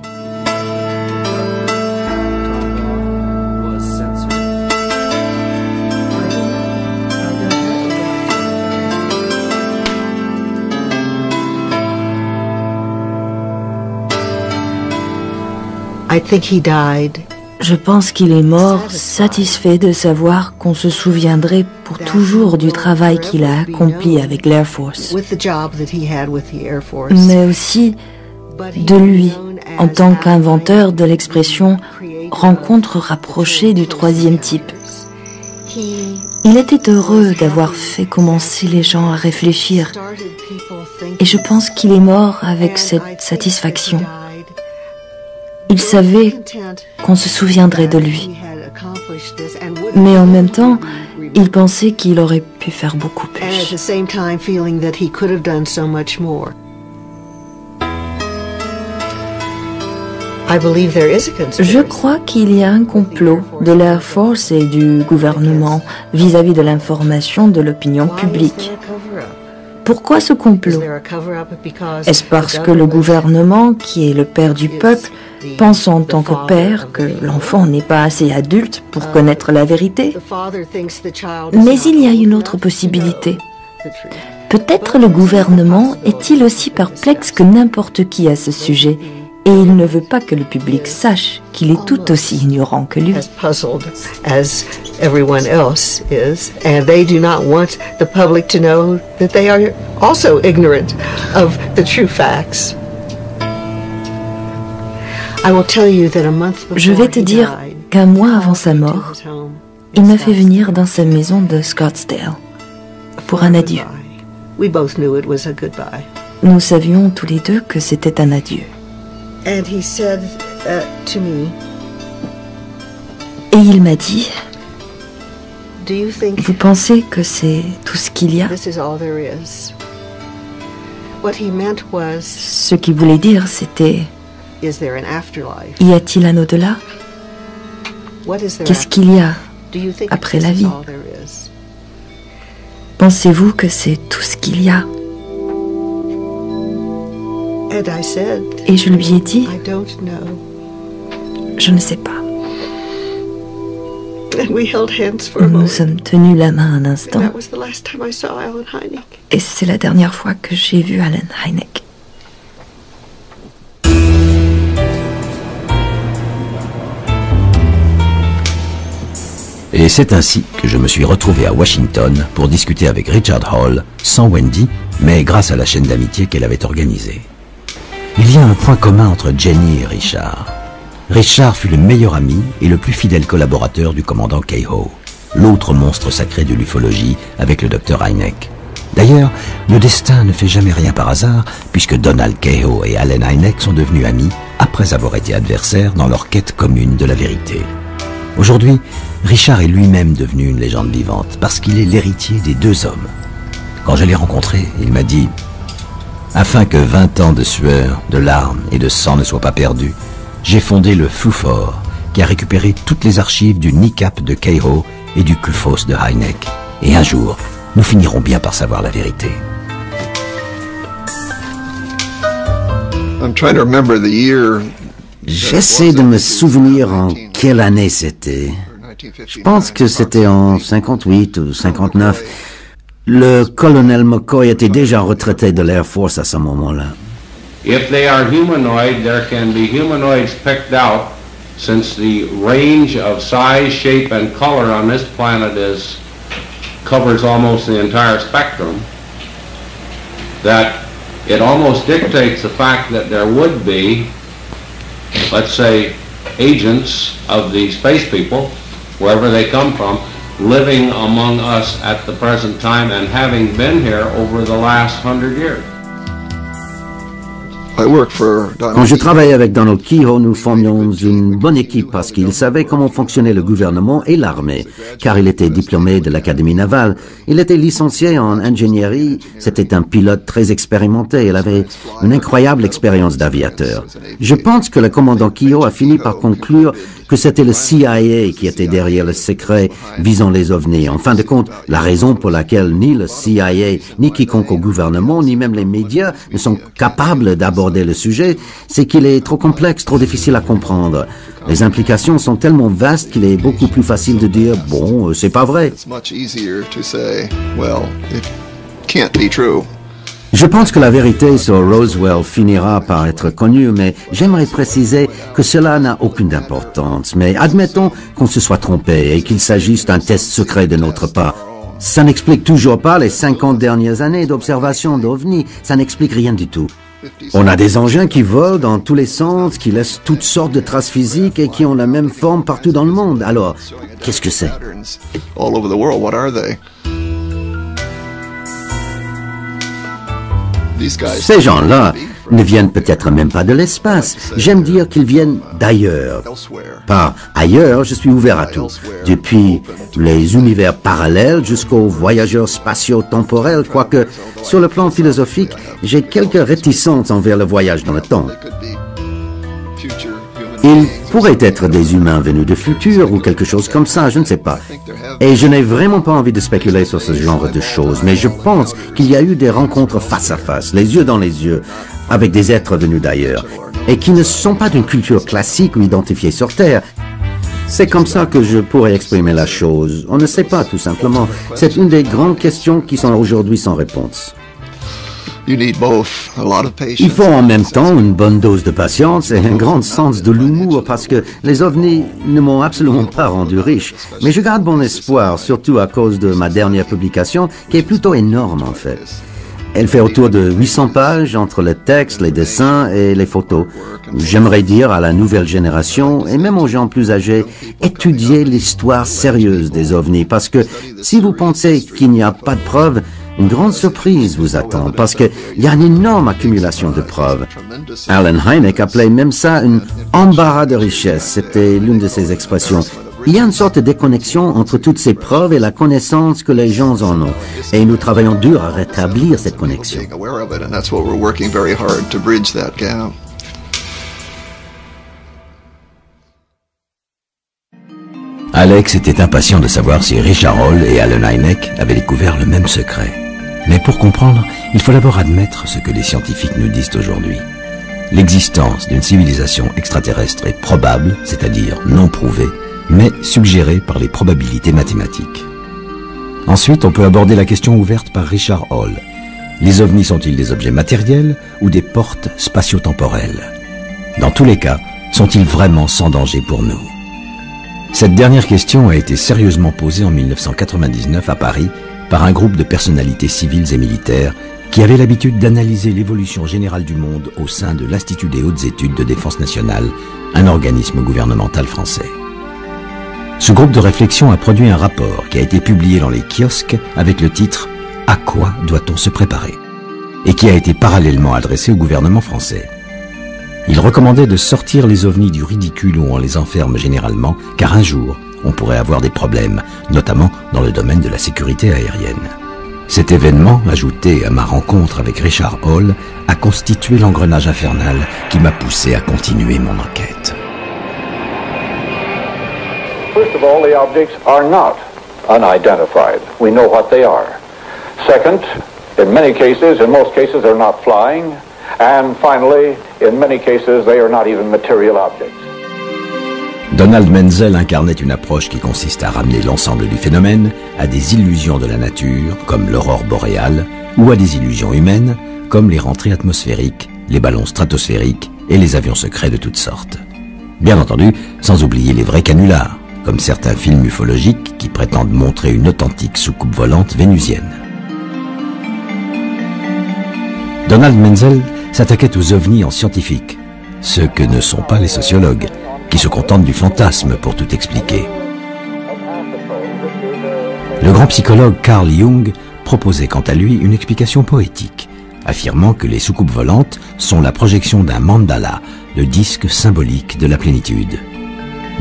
Je pense qu'il est mort satisfait de savoir qu'on se souviendrait pour toujours du travail qu'il a accompli avec l'Air Force, mais aussi de lui en tant qu'inventeur de l'expression « rencontre rapprochée du troisième type ». Il était heureux d'avoir fait commencer les gens à réfléchir, et je pense qu'il est mort avec cette satisfaction. Il savait qu'on se souviendrait de lui. Mais en même temps, il pensait qu'il aurait pu faire beaucoup plus. Je crois qu'il y a un complot de l'Air Force et du gouvernement vis-à-vis de l'information de l'opinion publique. Pourquoi ce complot? Est-ce parce que le gouvernement, qui est le père du peuple, pense en tant que père que l'enfant n'est pas assez adulte pour connaître la vérité? Mais il y a une autre possibilité. Peut-être le gouvernement est-il aussi perplexe que n'importe qui à ce sujet, et il ne veut pas que le public sache qu'il est tout aussi ignorant que lui. Everyone else is, and they do not want the public to know that they are also ignorant of the true facts. Je vais te dire qu'un mois avant sa mort, il m'a fait venir dans sa maison de Scottsdale pour un adieu. Nous savions tous les deux que c'était un adieu. Et il m'a dit, vous pensez que c'est tout ce qu'il y a? Ce qu'il voulait dire, c'était, y a-t-il un au-delà? Qu'est-ce qu'il y a après la vie? Pensez-vous que c'est tout ce qu'il y a? Et je lui ai dit, je ne sais pas. Nous nous sommes tenus la main un instant. Et c'est la dernière fois que j'ai vu Allen Hynek. Et c'est ainsi que je me suis retrouvé à Washington pour discuter avec Richard Hall, sans Wendy, mais grâce à la chaîne d'amitié qu'elle avait organisée. Il y a un point commun entre Jenny et Richard. Richard fut le meilleur ami et le plus fidèle collaborateur du commandant Keyhoe, l'autre monstre sacré de l'ufologie avec le docteur Hynek. D'ailleurs, le destin ne fait jamais rien par hasard, puisque Donald Keyhoe et Allen Hynek sont devenus amis après avoir été adversaires dans leur quête commune de la vérité. Aujourd'hui, Richard est lui-même devenu une légende vivante, parce qu'il est l'héritier des deux hommes. Quand je l'ai rencontré, il m'a dit « Afin que 20 ans de sueur, de larmes et de sang ne soient pas perdus, j'ai fondé le FUFOR, qui a récupéré toutes les archives du NICAP de Keyhoe et du CUFOS de Hynek. Et un jour, nous finirons bien par savoir la vérité. » J'essaie de me souvenir en quelle année c'était. Je pense que c'était en 58 ou 59. Le colonel McCoy était déjà retraité de l'Air Force à ce moment-là. If they are humanoid, there can be humanoids picked out, since the range of size, shape, and color on this planet covers almost the entire spectrum, that it almost dictates the fact that there would be, let's say, agents of the space people, wherever they come from, living among us at the present time and having been here over the last 100 years. Quand je travaillais avec Donald Keyhoe, nous formions une bonne équipe parce qu'il savait comment fonctionnait le gouvernement et l'armée, car il était diplômé de l'Académie navale. Il était licencié en ingénierie, c'était un pilote très expérimenté, il avait une incroyable expérience d'aviateur. Je pense que le commandant Keyhoe a fini par conclure que c'était le CIA qui était derrière le secret visant les ovnis. En fin de compte, la raison pour laquelle ni le CIA, ni quiconque au gouvernement, ni même les médias ne sont capables d'aborder le sujet, c'est qu'il est trop complexe, trop difficile à comprendre. Les implications sont tellement vastes qu'il est beaucoup plus facile de dire « bon, c'est pas vrai ». Je pense que la vérité sur Roswell finira par être connue, mais j'aimerais préciser que cela n'a aucune importance. Mais admettons qu'on se soit trompé et qu'il s'agisse d'un test secret de notre part. Ça n'explique toujours pas les 50 dernières années d'observation d'OVNI. Ça n'explique rien du tout. On a des engins qui volent dans tous les sens, qui laissent toutes sortes de traces physiques et qui ont la même forme partout dans le monde. Alors, qu'est-ce que c'est? Ces gens-là ne viennent peut-être même pas de l'espace. J'aime dire qu'ils viennent d'ailleurs. Par ailleurs, je suis ouvert à tout. Depuis les univers parallèles jusqu'aux voyageurs spatio-temporels, quoique sur le plan philosophique, j'ai quelques réticences envers le voyage dans le temps. Ils pourraient être des humains venus du futur ou quelque chose comme ça, je ne sais pas. Et je n'ai vraiment pas envie de spéculer sur ce genre de choses, mais je pense qu'il y a eu des rencontres face à face, les yeux dans les yeux, avec des êtres venus d'ailleurs, et qui ne sont pas d'une culture classique ou identifiée sur Terre. C'est comme ça que je pourrais exprimer la chose. On ne sait pas, tout simplement. C'est une des grandes questions qui sont aujourd'hui sans réponse. Il faut en même temps une bonne dose de patience et un grand sens de l'humour parce que les ovnis ne m'ont absolument pas rendu riche. Mais je garde bon espoir, surtout à cause de ma dernière publication qui est plutôt énorme en fait. Elle fait autour de 800 pages entre le texte, les dessins et les photos. J'aimerais dire à la nouvelle génération et même aux gens plus âgés, étudiez l'histoire sérieuse des ovnis parce que si vous pensez qu'il n'y a pas de preuves, une grande surprise vous attend parce qu'il y a une énorme accumulation de preuves. Allen Hynek appelait même ça une embarras de richesse. C'était l'une de ses expressions. Il y a une sorte de déconnexion entre toutes ces preuves et la connaissance que les gens en ont. Et nous travaillons dur à rétablir cette connexion. Alex était impatient de savoir si Richard Hall et Allen Hynek avaient découvert le même secret. Mais pour comprendre, il faut d'abord admettre ce que les scientifiques nous disent aujourd'hui. L'existence d'une civilisation extraterrestre est probable, c'est-à-dire non prouvée, mais suggérée par les probabilités mathématiques. Ensuite, on peut aborder la question ouverte par Richard Hall. Les ovnis sont-ils des objets matériels ou des portes spatio-temporelles? Dans tous les cas, sont-ils vraiment sans danger pour nous? Cette dernière question a été sérieusement posée en 1999 à Paris par un groupe de personnalités civiles et militaires qui avaient l'habitude d'analyser l'évolution générale du monde au sein de l'Institut des hautes études de défense nationale, un organisme gouvernemental français. Ce groupe de réflexion a produit un rapport qui a été publié dans les kiosques avec le titre « À quoi doit-on se préparer ?» et qui a été parallèlement adressé au gouvernement français. Il recommandait de sortir les ovnis du ridicule où on les enferme généralement, car un jour, on pourrait avoir des problèmes, notamment dans le domaine de la sécurité aérienne. Cet événement, ajouté à ma rencontre avec Richard Hall, a constitué l'engrenage infernal qui m'a poussé à continuer mon enquête. First of all, the objects are not unidentified. We know what they are. Second, in many cases, in most cases, they're not flying. And finally, in many cases, they are not even material objects. Donald Menzel incarnait une approche qui consiste à ramener l'ensemble du phénomène à des illusions de la nature, comme l'aurore boréale, ou à des illusions humaines, comme les rentrées atmosphériques, les ballons stratosphériques et les avions secrets de toutes sortes. Bien entendu, sans oublier les vrais canulars, comme certains films ufologiques qui prétendent montrer une authentique soucoupe volante vénusienne. Donald Menzel s'attaquait aux ovnis en scientifique, ce que ne sont pas les sociologues, qui se contentent du fantasme pour tout expliquer. Le grand psychologue Carl Jung proposait quant à lui une explication poétique, affirmant que les soucoupes volantes sont la projection d'un mandala, le disque symbolique de la plénitude.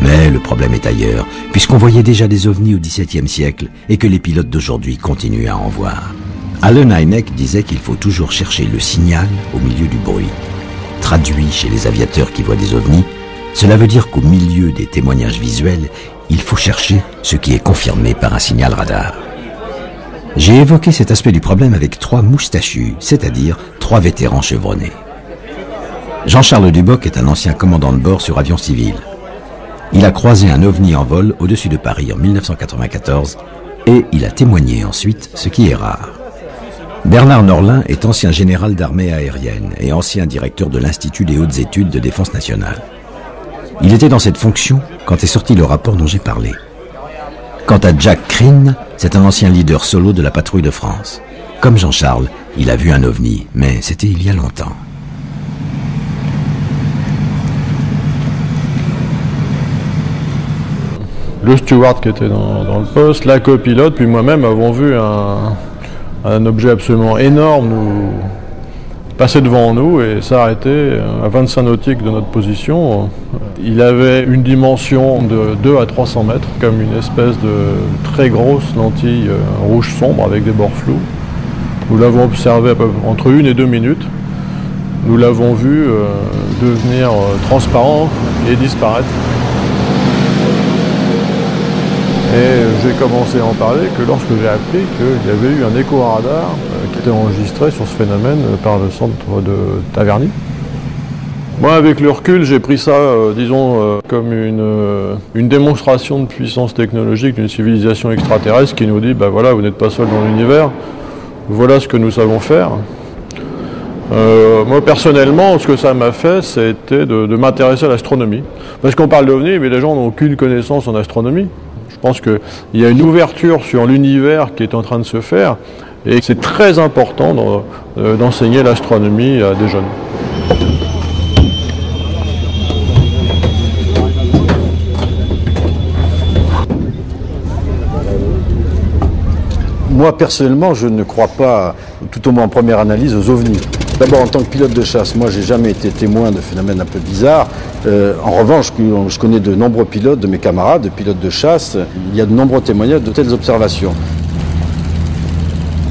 Mais le problème est ailleurs, puisqu'on voyait déjà des ovnis au XVIIe siècle et que les pilotes d'aujourd'hui continuent à en voir. Allen Hynek disait qu'il faut toujours chercher le signal au milieu du bruit. Traduit chez les aviateurs qui voient des ovnis, cela veut dire qu'au milieu des témoignages visuels, il faut chercher ce qui est confirmé par un signal radar. J'ai évoqué cet aspect du problème avec 3 moustachus, c'est-à-dire 3 vétérans chevronnés. Jean-Charles Duboc est un ancien commandant de bord sur avion civil. Il a croisé un ovni en vol au-dessus de Paris en 1994 et il a témoigné ensuite, ce qui est rare. Bernard Norlin est ancien général d'armée aérienne et ancien directeur de l'Institut des hautes études de défense nationale. Il était dans cette fonction quand est sorti le rapport dont j'ai parlé. Quant à Jack Crean, c'est un ancien leader solo de la patrouille de France. Comme Jean-Charles, il a vu un ovni, mais c'était il y a longtemps. Le steward qui était dans le poste, la copilote, puis moi-même avons vu un objet absolument énorme nous passer devant nous et s'arrêter à 25 nautiques de notre position. Il avait une dimension de 2 à 300 mètres, comme une espèce de très grosse lentille rouge sombre avec des bords flous. Nous l'avons observé à peu près entre 1 et 2 minutes. Nous l'avons vu devenir transparent et disparaître. Et j'ai commencé à en parler que lorsque j'ai appris qu'il y avait eu un écho-radar qui était enregistré sur ce phénomène par le centre de Taverny. Moi, avec le recul, j'ai pris ça, comme une démonstration de puissance technologique d'une civilisation extraterrestre qui nous dit, ben voilà, vous n'êtes pas seul dans l'univers, voilà ce que nous savons faire. Moi, personnellement, ce que ça m'a fait, c'était de m'intéresser à l'astronomie. Parce qu'on parle d'OVNI, mais les gens n'ont aucune connaissance en astronomie. Je pense qu'il y a une ouverture sur l'univers qui est en train de se faire et que c'est très important d'enseigner l'astronomie à des jeunes. Moi, personnellement, je ne crois pas, tout au moins en première analyse, aux ovnis. D'abord, en tant que pilote de chasse, moi, j'ai jamais été témoin de phénomènes un peu bizarres. En revanche, je connais de nombreux pilotes, de mes camarades, de pilotes de chasse. Il y a de nombreux témoignages de telles observations.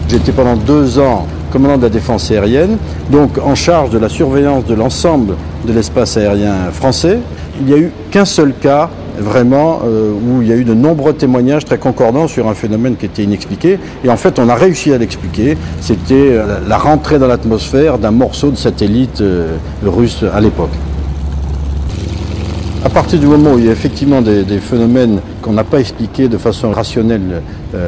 J'ai été pendant 2 ans commandant de la défense aérienne, donc en charge de la surveillance de l'ensemble de l'espace aérien français. Il n'y a eu qu'un seul cas, vraiment, où il y a eu de nombreux témoignages très concordants sur un phénomène qui était inexpliqué. Et en fait, on a réussi à l'expliquer. C'était la rentrée dans l'atmosphère d'un morceau de satellite russe à l'époque. À partir du moment où il y a effectivement des phénomènes qu'on n'a pas expliqués de façon rationnelle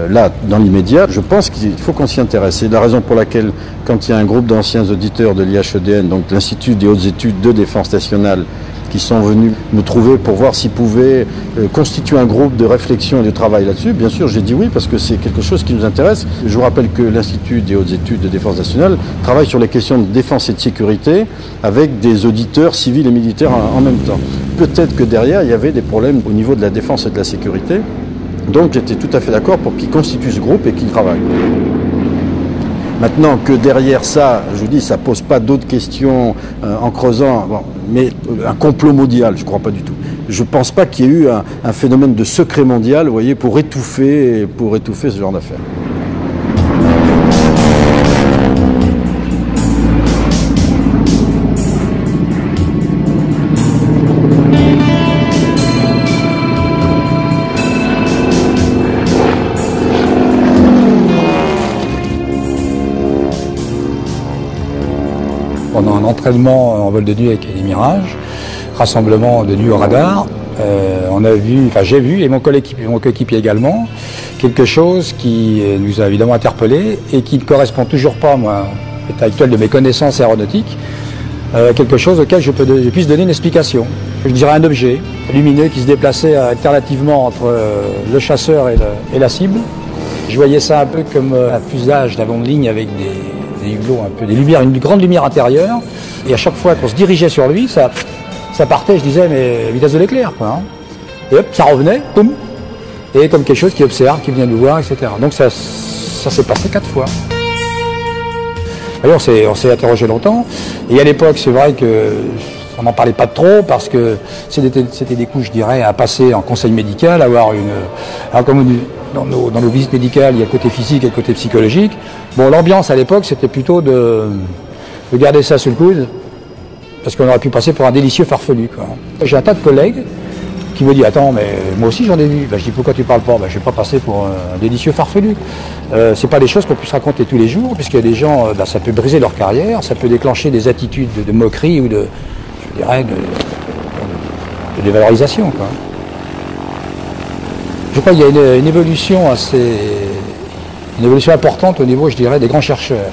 là, dans l'immédiat, je pense qu'il faut qu'on s'y intéresse. C'est la raison pour laquelle, quand il y a un groupe d'anciens auditeurs de l'IHEDN, donc l'Institut des hautes études de défense nationale, qui sont venus me trouver pour voir s'ils pouvaient constituer un groupe de réflexion et de travail là-dessus. Bien sûr, j'ai dit oui parce que c'est quelque chose qui nous intéresse. Je vous rappelle que l'Institut des hautes études de défense nationale travaille sur les questions de défense et de sécurité avec des auditeurs civils et militaires en même temps. Peut-être que derrière, il y avait des problèmes au niveau de la défense et de la sécurité. Donc j'étais tout à fait d'accord pour qu'ils constituent ce groupe et qu'ils travaillent. Maintenant que derrière ça, je vous dis, ça pose pas d'autres questions en creusant, bon, mais un complot mondial, je crois pas du tout. Je pense pas qu'il y ait eu un phénomène de secret mondial, vous voyez, pour étouffer ce genre d'affaires. Pendant un entraînement en vol de nuit avec les Mirages, rassemblement de nuit au radar, j'ai vu, et mon coéquipier également, quelque chose qui nous a évidemment interpellés et qui ne correspond toujours pas, moi, à l'état actuel de mes connaissances aéronautiques, quelque chose auquel je puisse donner une explication. Je dirais un objet lumineux qui se déplaçait alternativement entre le chasseur et la cible. Je voyais ça un peu comme un fuselage d'avion de ligne avec des hublots, un peu des lumières, une grande lumière intérieure, et à chaque fois qu'on se dirigeait sur lui, ça partait, je disais, mais vitesse de l'éclair, quoi. Hein. Et hop, ça revenait, boum, et comme quelque chose qui observe, qui vient nous voir, etc. Donc ça s'est passé 4 fois. D'ailleurs, on s'est interrogé longtemps. Et à l'époque, c'est vrai que on n'en parlait pas trop parce que c'était des coups, je dirais, à passer en conseil médical, avoir une... Alors, comme dans nos visites médicales, il y a le côté physique et le côté psychologique. Bon, l'ambiance à l'époque, c'était plutôt de garder ça sous le coude, parce qu'on aurait pu passer pour un délicieux farfelu, quoi. J'ai un tas de collègues qui me disent « Attends, mais moi aussi j'en ai vu. » Je dis « Pourquoi tu parles pas ?» Je vais pas passer pour un délicieux farfelu. C'est pas des choses qu'on puisse raconter tous les jours, puisqu'il y a des gens, ça peut briser leur carrière, ça peut déclencher des attitudes de moquerie ou de, je dirais, de dévalorisation, quoi. Je crois qu'il y a une évolution importante au niveau, je dirais, des grands chercheurs.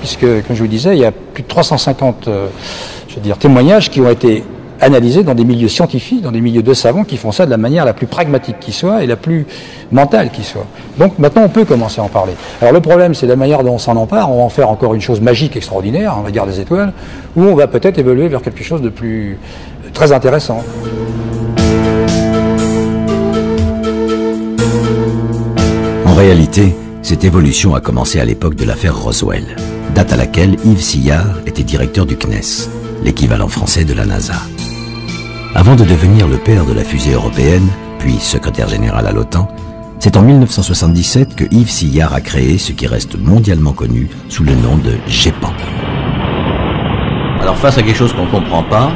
Puisque, comme je vous disais, il y a plus de 350 témoignages qui ont été analysés dans des milieux scientifiques, dans des milieux de savants qui font ça de la manière la plus pragmatique qui soit et la plus mentale qui soit. Donc maintenant, on peut commencer à en parler. Alors le problème, c'est la manière dont on s'en empare. On va en faire encore une chose magique, extraordinaire, on va dire des étoiles, ou on va peut-être évoluer vers quelque chose de plus très intéressant. En réalité, cette évolution a commencé à l'époque de l'affaire Roswell, date à laquelle Yves Sillard était directeur du CNES, l'équivalent français de la NASA. Avant de devenir le père de la fusée européenne, puis secrétaire général à l'OTAN, c'est en 1977 que Yves Sillard a créé ce qui reste mondialement connu sous le nom de GEPAN. Alors face à quelque chose qu'on ne comprend pas,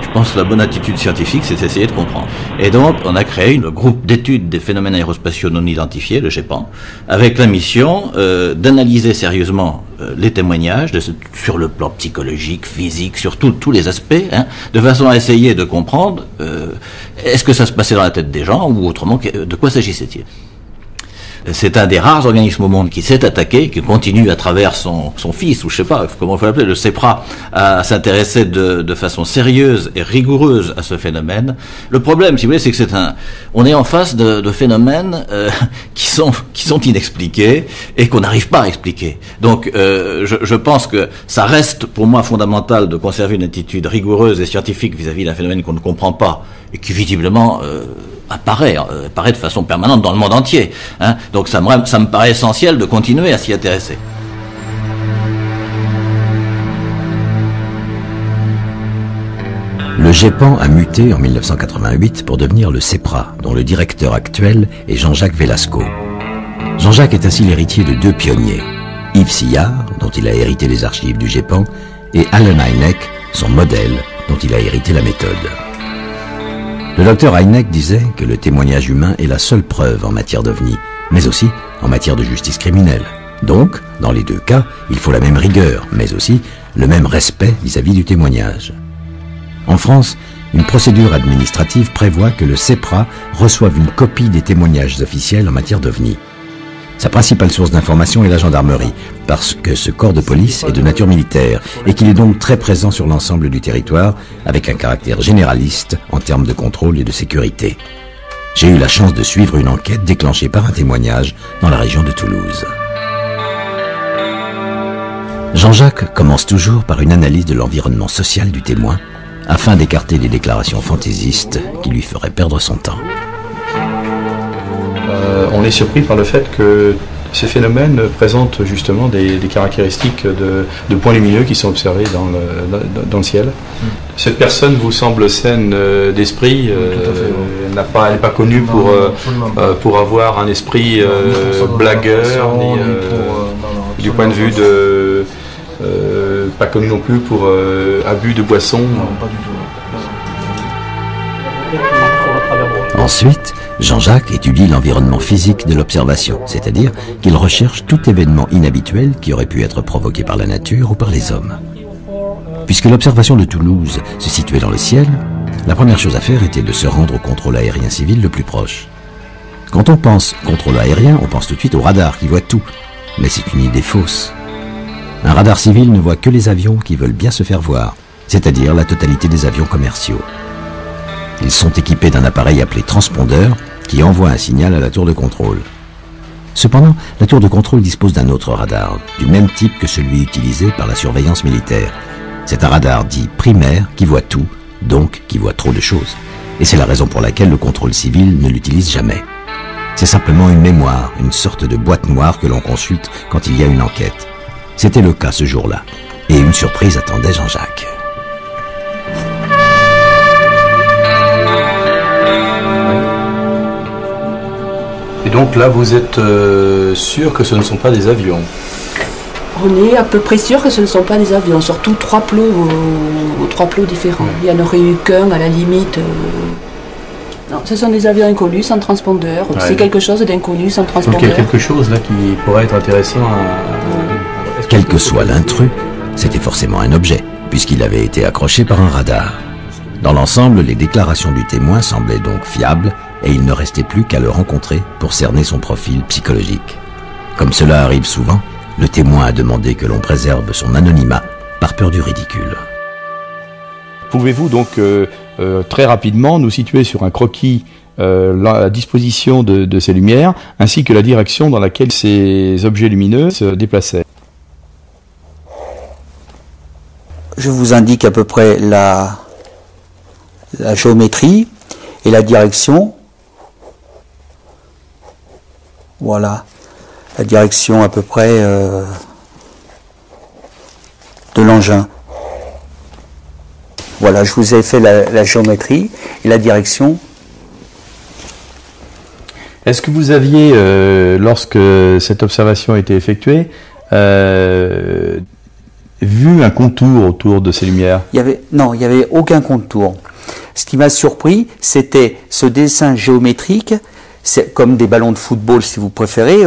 je pense que la bonne attitude scientifique, c'est d'essayer de comprendre. Et donc, on a créé le groupe d'études des phénomènes aérospatiaux non identifiés, le GEPAN, avec la mission d'analyser sérieusement les témoignages sur le plan psychologique, physique, sur tous les aspects, de façon à essayer de comprendre est-ce que ça se passait dans la tête des gens, ou autrement, de quoi s'agissait-il. C'est un des rares organismes au monde qui s'est attaqué, qui continue à travers son fils, ou je sais pas comment il faut l'appeler, le CEPRA, à s'intéresser de façon sérieuse et rigoureuse à ce phénomène. Le problème, si vous voulez, c'est que on est en face de phénomènes qui sont inexpliqués et qu'on n'arrive pas à expliquer. Donc, je pense que ça reste pour moi fondamental de conserver une attitude rigoureuse et scientifique vis-à-vis d'un phénomène qu'on ne comprend pas et qui visiblement apparaît de façon permanente dans le monde entier. Donc ça me paraît essentiel de continuer à s'y intéresser. Le GEPAN a muté en 1988 pour devenir le CEPRA, dont le directeur actuel est Jean-Jacques Velasco. Jean-Jacques est ainsi l'héritier de deux pionniers, Yves Sillard, dont il a hérité les archives du GEPAN, et Allen Hynek, son modèle, dont il a hérité la méthode. Le docteur Hynek disait que le témoignage humain est la seule preuve en matière d'OVNI, mais aussi en matière de justice criminelle. Donc, dans les deux cas, il faut la même rigueur, mais aussi le même respect vis-à-vis du témoignage. En France, une procédure administrative prévoit que le CEPRA reçoive une copie des témoignages officiels en matière d'OVNI. Sa principale source d'information est la gendarmerie, parce que ce corps de police est de nature militaire et qu'il est donc très présent sur l'ensemble du territoire, avec un caractère généraliste en termes de contrôle et de sécurité. J'ai eu la chance de suivre une enquête déclenchée par un témoignage dans la région de Toulouse. Jean-Jacques commence toujours par une analyse de l'environnement social du témoin, afin d'écarter les déclarations fantaisistes qui lui feraient perdre son temps. On est surpris par le fait que ces phénomènes présentent justement des caractéristiques de points lumineux qui sont observés dans le ciel. Cette personne vous semble saine d'esprit, elle n'est pas connue pour avoir un esprit blagueur, ni du point de vue de... pas connue non plus pour abus de boissons. Ensuite, Jean-Jacques étudie l'environnement physique de l'observation, c'est-à-dire qu'il recherche tout événement inhabituel qui aurait pu être provoqué par la nature ou par les hommes. Puisque l'observation de Toulouse se situait dans le ciel, la première chose à faire était de se rendre au contrôle aérien civil le plus proche. Quand on pense contrôle aérien, on pense tout de suite au radar qui voit tout, mais c'est une idée fausse. Un radar civil ne voit que les avions qui veulent bien se faire voir, c'est-à-dire la totalité des avions commerciaux. Ils sont équipés d'un appareil appelé transpondeur qui envoie un signal à la tour de contrôle. Cependant, la tour de contrôle dispose d'un autre radar, du même type que celui utilisé par la surveillance militaire. C'est un radar dit primaire qui voit tout, donc qui voit trop de choses. Et c'est la raison pour laquelle le contrôle civil ne l'utilise jamais. C'est simplement une mémoire, une sorte de boîte noire que l'on consulte quand il y a une enquête. C'était le cas ce jour-là. Et une surprise attendait Jean-Jacques. Et donc là, vous êtes sûr que ce ne sont pas des avions? On est à peu près sûr que ce ne sont pas des avions, surtout trois plots différents. Il n'y en aurait eu qu'un à la limite. Non, ce sont des avions inconnus sans transpondeur. C'est quelque chose d'inconnu sans transpondeur. Donc il y a quelque chose là qui pourrait être intéressant à... Quel que soit l'intrus, c'était forcément un objet, puisqu'il avait été accroché par un radar. Dans l'ensemble, les déclarations du témoin semblaient donc fiables, et il ne restait plus qu'à le rencontrer pour cerner son profil psychologique. Comme cela arrive souvent, le témoin a demandé que l'on préserve son anonymat par peur du ridicule. Pouvez-vous donc très rapidement nous situer sur un croquis la disposition de ces lumières, ainsi que la direction dans laquelle ces objets lumineux se déplaçaient? Je vous indique à peu près la géométrie et la direction. Voilà, la direction à peu près de l'engin. Voilà, je vous ai fait la géométrie et la direction. Est-ce que vous aviez, lorsque cette observation a été effectuée, vu un contour autour de ces lumières? Non, il n'y avait aucun contour. Ce qui m'a surpris, c'était ce dessin géométrique. C'est comme des ballons de football, si vous préférez,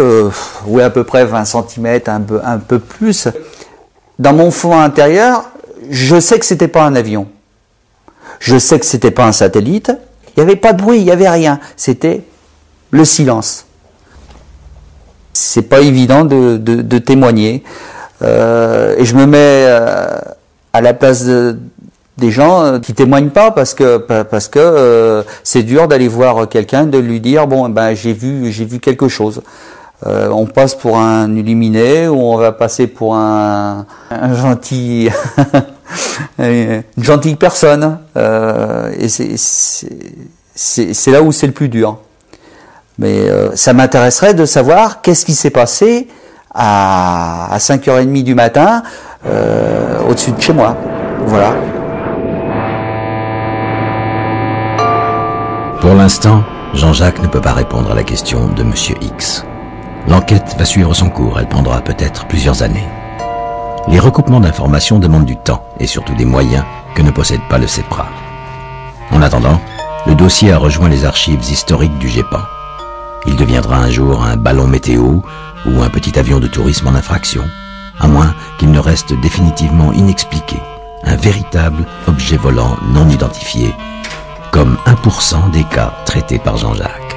oui, à peu près 20 cm, un peu plus. Dans mon fond intérieur, je sais que c'était pas un avion. Je sais que c'était pas un satellite. Il n'y avait pas de bruit, il n'y avait rien. C'était le silence. C'est pas évident de témoigner. Et je me mets à la place des gens qui témoignent pas parce que c'est dur d'aller voir quelqu'un, de lui dire bon ben j'ai vu quelque chose. On passe pour un illuminé ou on va passer pour un gentil une gentille personne et c'est là où c'est le plus dur. Mais ça m'intéresserait de savoir qu'est-ce qui s'est passé à 5h30 du matin au-dessus de chez moi. Voilà. Pour l'instant, Jean-Jacques ne peut pas répondre à la question de Monsieur X. L'enquête va suivre son cours, elle prendra peut-être plusieurs années. Les recoupements d'informations demandent du temps et surtout des moyens que ne possède pas le CEPRA. En attendant, le dossier a rejoint les archives historiques du GEPAN. Il deviendra un jour un ballon météo ou un petit avion de tourisme en infraction, à moins qu'il ne reste définitivement inexpliqué, un véritable objet volant non identifié, comme 1% des cas traités par Jean-Jacques.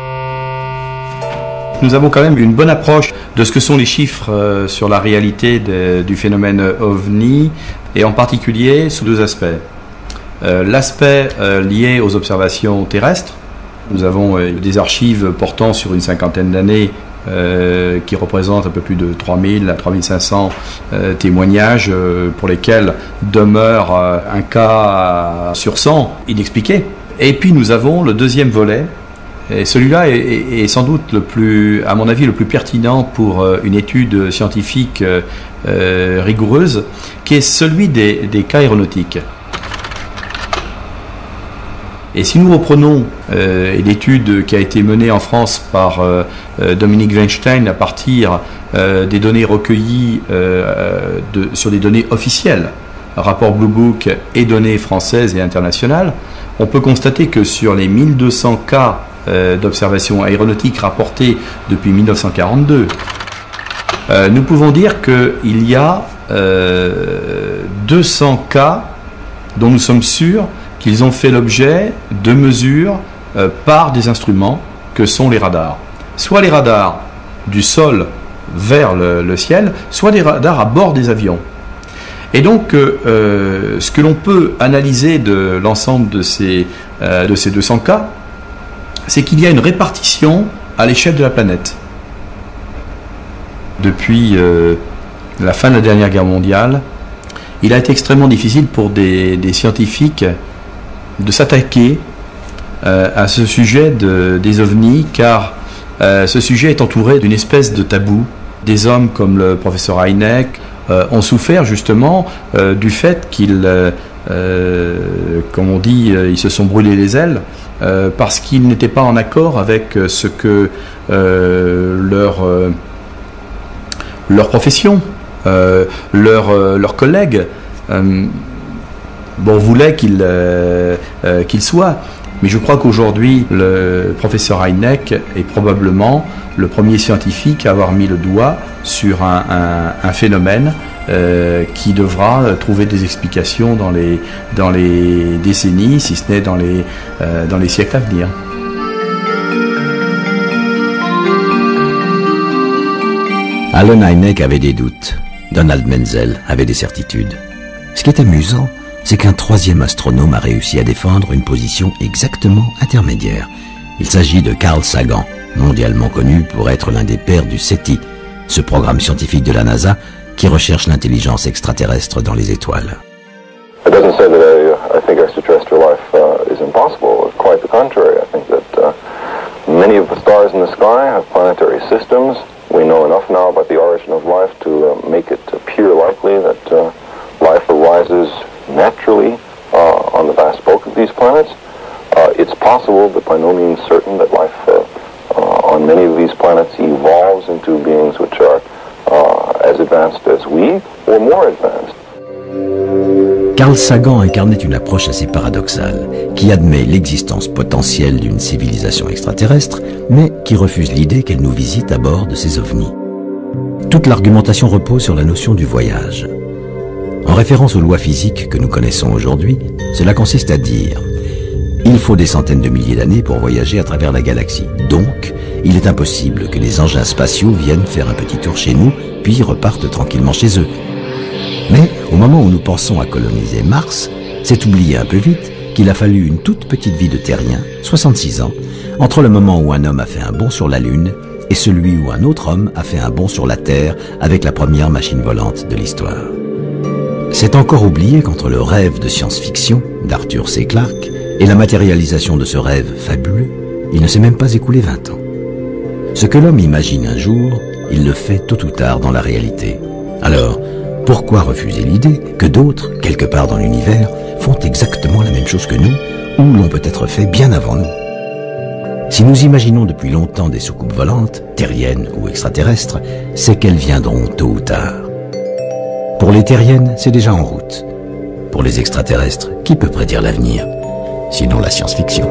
Nous avons quand même une bonne approche de ce que sont les chiffres sur la réalité du phénomène OVNI, et en particulier sous deux aspects. L'aspect lié aux observations terrestres. Nous avons des archives portant sur une cinquantaine d'années qui représentent un peu plus de 3000 à 3500 témoignages pour lesquels demeure un cas sur 100 inexpliqué. Et puis nous avons le deuxième volet, et celui-là est sans doute à mon avis, le plus pertinent pour une étude scientifique rigoureuse, qui est celui des cas aéronautiques. Et si nous reprenons l'étude qui a été menée en France par Dominique Weinstein à partir des données recueillies sur des données officielles, rapport Blue Book et données françaises et internationales, on peut constater que sur les 1200 cas d'observation aéronautique rapportés depuis 1942, nous pouvons dire qu'il y a 200 cas dont nous sommes sûrs qu'ils ont fait l'objet de mesures par des instruments que sont les radars. Soit les radars du sol vers le ciel, soit des radars à bord des avions. Et donc, ce que l'on peut analyser de l'ensemble de ces 200 cas, c'est qu'il y a une répartition à l'échelle de la planète. Depuis la fin de la dernière guerre mondiale, il a été extrêmement difficile pour des scientifiques de s'attaquer à ce sujet des ovnis, car ce sujet est entouré d'une espèce de tabou. Des hommes comme le professeur Hynek ont souffert justement du fait qu'ils, comme on dit, ils se sont brûlés les ailes parce qu'ils n'étaient pas en accord avec ce que leur profession, leurs collègues voulaient qu'ils soient. Mais je crois qu'aujourd'hui, le professeur Hynek est probablement le premier scientifique à avoir mis le doigt sur un phénomène qui devra trouver des explications dans les décennies, si ce n'est dans les siècles à venir. Allen Hynek avait des doutes. Donald Menzel avait des certitudes. Ce qui est amusant, c'est qu'un troisième astronome a réussi à défendre une position exactement intermédiaire. Il s'agit de Carl Sagan, mondialement connu pour être l'un des pères du SETI, ce programme scientifique de la NASA qui recherche l'intelligence extraterrestre dans les étoiles. It doesn't say that I think extraterrestrial life is impossible. Quite the contrary. I think that many of the stars in the sky have planetary systems. We know enough now about the origin of life to make it appear likely that life arises naturally on the vast bulk of these planets. It's possible, but by no means certain, that life on many of these planets evolves into beings which are as advanced as we, or more advanced. Carl Sagan incarnait une approche assez paradoxale, qui admet l'existence potentielle d'une civilisation extraterrestre, mais qui refuse l'idée qu'elle nous visite à bord de ces ovnis. Toute l'argumentation repose sur la notion du voyage. En référence aux lois physiques que nous connaissons aujourd'hui, cela consiste à dire « Il faut des centaines de milliers d'années pour voyager à travers la galaxie. Donc, il est impossible que les engins spatiaux viennent faire un petit tour chez nous, puis repartent tranquillement chez eux. » Mais au moment où nous pensons à coloniser Mars, c'est oublier un peu vite qu'il a fallu une toute petite vie de terrien, 66 ans, entre le moment où un homme a fait un bond sur la Lune et celui où un autre homme a fait un bond sur la Terre avec la première machine volante de l'histoire. C'est encore oublier qu'entre le rêve de science-fiction d'Arthur C. Clarke et la matérialisation de ce rêve fabuleux, il ne s'est même pas écoulé 20 ans. Ce que l'homme imagine un jour, il le fait tôt ou tard dans la réalité. Alors, pourquoi refuser l'idée que d'autres, quelque part dans l'univers, font exactement la même chose que nous, ou l'ont peut-être fait bien avant nous? Si nous imaginons depuis longtemps des soucoupes volantes, terriennes ou extraterrestres, c'est qu'elles viendront tôt ou tard. Pour les terriennes, c'est déjà en route. Pour les extraterrestres, qui peut prédire l'avenir? Sinon la science-fiction.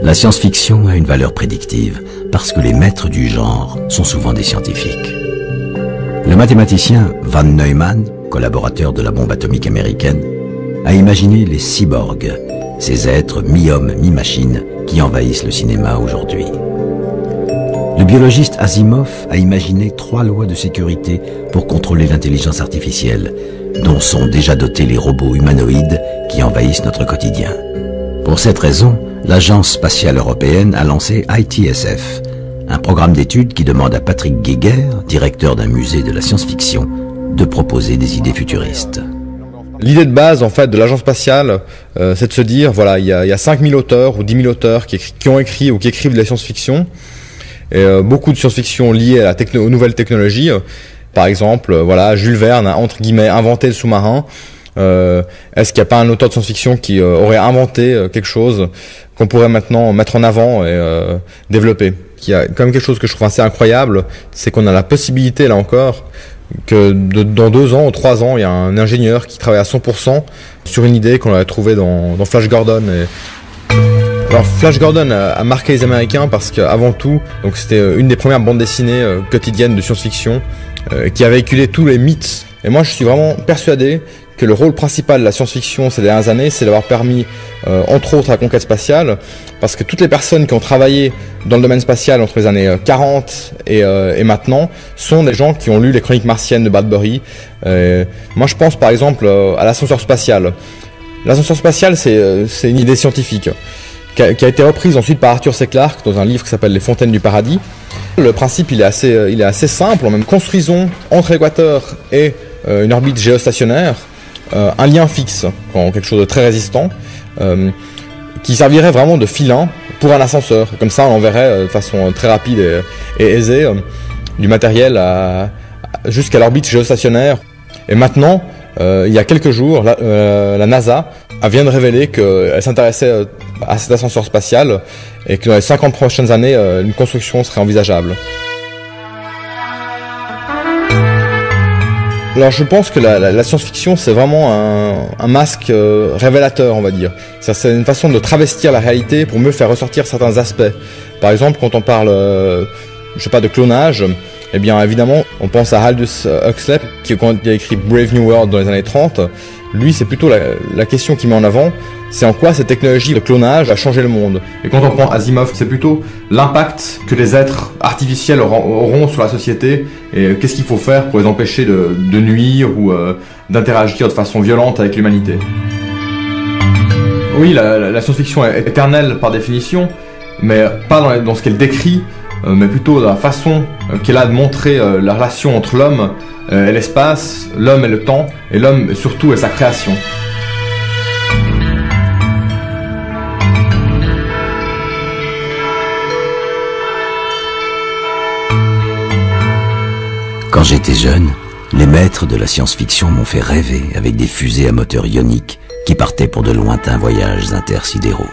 La science-fiction a une valeur prédictive parce que les maîtres du genre sont souvent des scientifiques. Le mathématicien Von Neumann, collaborateur de la bombe atomique américaine, a imaginé les cyborgs, ces êtres mi-hommes, mi-machines qui envahissent le cinéma aujourd'hui. Le biologiste Asimov a imaginé 3 lois de sécurité pour contrôler l'intelligence artificielle, dont sont déjà dotés les robots humanoïdes qui envahissent notre quotidien. Pour cette raison, l'Agence spatiale européenne a lancé ITSF, un programme d'études qui demande à Patrick Geiger, directeur d'un musée de la science-fiction, de proposer des idées futuristes. L'idée de base, en fait, de l'agence spatiale, c'est de se dire, voilà, il y a 5000 auteurs ou 10 000 auteurs qui ont écrit ou qui écrivent de la science-fiction, et beaucoup de science-fiction liée à aux nouvelles technologies. Par exemple, voilà, Jules Verne a, entre guillemets, inventé le sous-marin. Est-ce qu'il n'y a pas un auteur de science-fiction qui aurait inventé quelque chose qu'on pourrait maintenant mettre en avant et développer? Il y a quand même quelque chose que je trouve assez incroyable, c'est qu'on a la possibilité, là encore, que dans 2 ans ou 3 ans, il y a un ingénieur qui travaille à 100% sur une idée qu'on avait trouvée dans Flash Gordon. Alors Flash Gordon a marqué les Américains parce qu'avant tout, donc c'était une des premières bandes dessinées quotidiennes de science-fiction qui a véhiculé tous les mythes. Et moi, je suis vraiment persuadé que le rôle principal de la science-fiction ces dernières années, c'est d'avoir permis, entre autres, la conquête spatiale, parce que toutes les personnes qui ont travaillé dans le domaine spatial entre les années 40 et maintenant sont des gens qui ont lu les Chroniques martiennes de Bradbury. Moi, je pense par exemple à l'ascenseur spatial. L'ascenseur spatial, c'est une idée scientifique qui a été reprise ensuite par Arthur C. Clarke dans un livre qui s'appelle Les Fontaines du Paradis. Le principe, il est assez simple. Même construisons entre l'équateur et une orbite géostationnaire un lien fixe, quelque chose de très résistant, qui servirait vraiment de filin pour un ascenseur. Comme ça, on enverrait de façon très rapide et aisée du matériel jusqu'à l'orbite géostationnaire. Et maintenant, il y a quelques jours, la NASA vient de révéler qu'elle s'intéressait à cet ascenseur spatial et que dans les 50 prochaines années, une construction serait envisageable. Alors je pense que la science-fiction, c'est vraiment un masque révélateur, on va dire. C'est une façon de travestir la réalité pour mieux faire ressortir certains aspects. Par exemple, quand on parle, je sais pas, de clonage, eh bien évidemment, on pense à Aldous Huxley, qui a écrit Brave New World dans les années 30. Lui, c'est plutôt la question qu'il met en avant, c'est en quoi cette technologie de clonage a changé le monde. Et quand on prend Asimov, c'est plutôt l'impact que les êtres artificiels auront sur la société et qu'est-ce qu'il faut faire pour les empêcher de nuire ou d'interagir de façon violente avec l'humanité. Oui, la science-fiction est éternelle par définition, mais pas dans ce qu'elle décrit, mais plutôt dans la façon qu'elle a de montrer la relation entre l'homme et l'espace, l'homme et le temps, et l'homme surtout et sa création. Quand j'étais jeune, les maîtres de la science-fiction m'ont fait rêver avec des fusées à moteur ionique qui partaient pour de lointains voyages intersidéraux.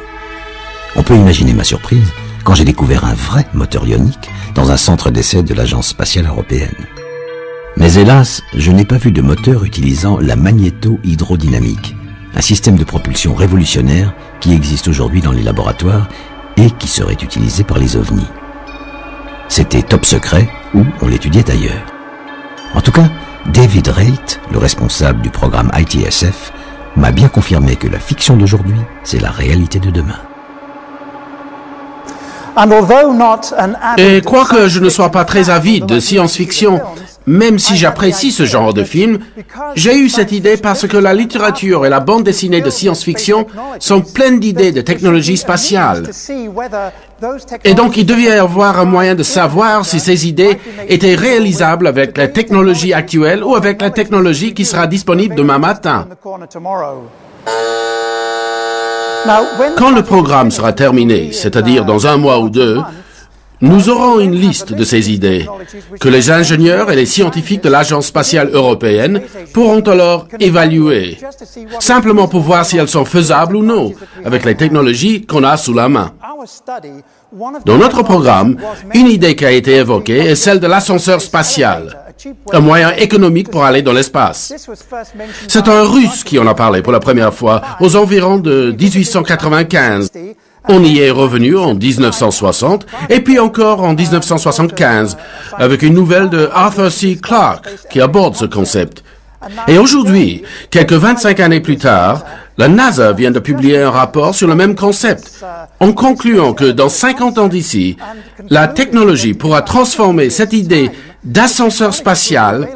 On peut imaginer ma surprise quand j'ai découvert un vrai moteur ionique dans un centre d'essai de l'Agence spatiale européenne. Mais hélas, je n'ai pas vu de moteur utilisant la magnéto-hydrodynamique, un système de propulsion révolutionnaire qui existe aujourd'hui dans les laboratoires et qui serait utilisé par les ovnis. C'était top secret ou on l'étudiait ailleurs. En tout cas, David Raitt, le responsable du programme ITSF, m'a bien confirmé que la fiction d'aujourd'hui, c'est la réalité de demain. Et quoique je ne sois pas très avide de science-fiction, même si j'apprécie ce genre de film, j'ai eu cette idée parce que la littérature et la bande dessinée de science-fiction sont pleines d'idées de technologie spatiale. Et donc il devait y avoir un moyen de savoir si ces idées étaient réalisables avec la technologie actuelle ou avec la technologie qui sera disponible demain matin. Quand le programme sera terminé, c'est-à-dire dans 1 mois ou 2, nous aurons une liste de ces idées que les ingénieurs et les scientifiques de l'Agence spatiale européenne pourront alors évaluer, simplement pour voir si elles sont faisables ou non, avec les technologies qu'on a sous la main. Dans notre programme, une idée qui a été évoquée est celle de l'ascenseur spatial, un moyen économique pour aller dans l'espace. C'est un Russe qui en a parlé pour la première fois aux environs de 1895. On y est revenu en 1960 et puis encore en 1975 avec une nouvelle de Arthur C. Clarke qui aborde ce concept. Et aujourd'hui, quelques 25 années plus tard, la NASA vient de publier un rapport sur le même concept, en concluant que dans 50 ans d'ici, la technologie pourra transformer cette idée d'ascenseur spatial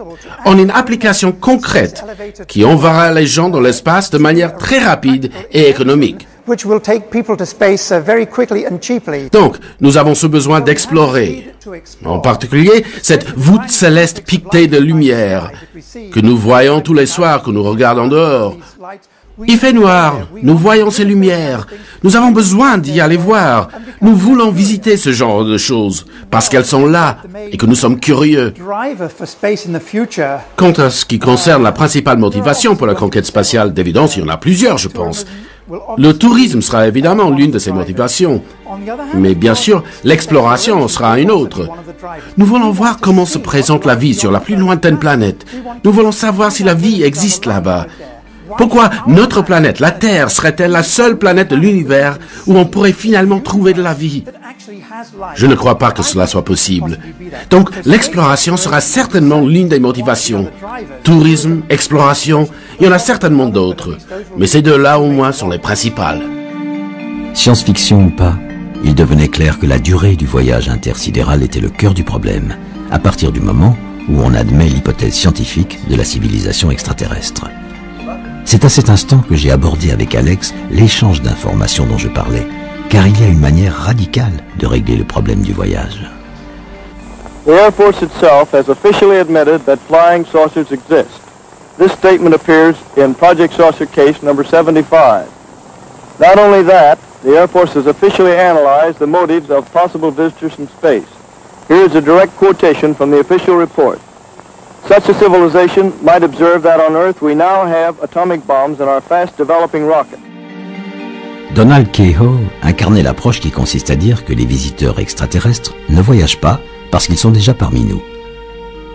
en une application concrète qui enverra les gens dans l'espace de manière très rapide et économique. Donc, nous avons ce besoin d'explorer, en particulier cette voûte céleste piquetée de lumière que nous voyons tous les soirs quand nous regardons dehors. Il fait noir, nous voyons ces lumières, nous avons besoin d'y aller voir, nous voulons visiter ce genre de choses, parce qu'elles sont là et que nous sommes curieux. Quant à ce qui concerne la principale motivation pour la conquête spatiale, d'évidence, il y en a plusieurs, je pense. Le tourisme sera évidemment l'une de ces motivations, mais bien sûr, l'exploration sera une autre. Nous voulons voir comment se présente la vie sur la plus lointaine planète. Nous voulons savoir si la vie existe là-bas. Pourquoi notre planète, la Terre, serait-elle la seule planète de l'univers où on pourrait finalement trouver de la vie? Je ne crois pas que cela soit possible. Donc, l'exploration sera certainement l'une des motivations. Tourisme, exploration, il y en a certainement d'autres. Mais ces deux-là, au moins, sont les principales. Science-fiction ou pas, il devenait clair que la durée du voyage intersidéral était le cœur du problème, à partir du moment où on admet l'hypothèse scientifique de la civilisation extraterrestre. C'est à cet instant que j'ai abordé avec Alex l'échange d'informations dont je parlais, car il y a une manière radicale de régler le problème du voyage. The Air Force itself has officially admitted that flying saucers exist. This statement appears in Project Saucer Case number 75. Not only that, the the Air Force has officially analyzed the motives of possible visitors from space. Here is a direct quotation from the official report. Such a civilization might observe that on Earth we now have atomic bombs in our fast-developing rockets. Donald Kaye-Howe incarnait l'approche qui consiste à dire que les visiteurs extraterrestres ne voyagent pas parce qu'ils sont déjà parmi nous.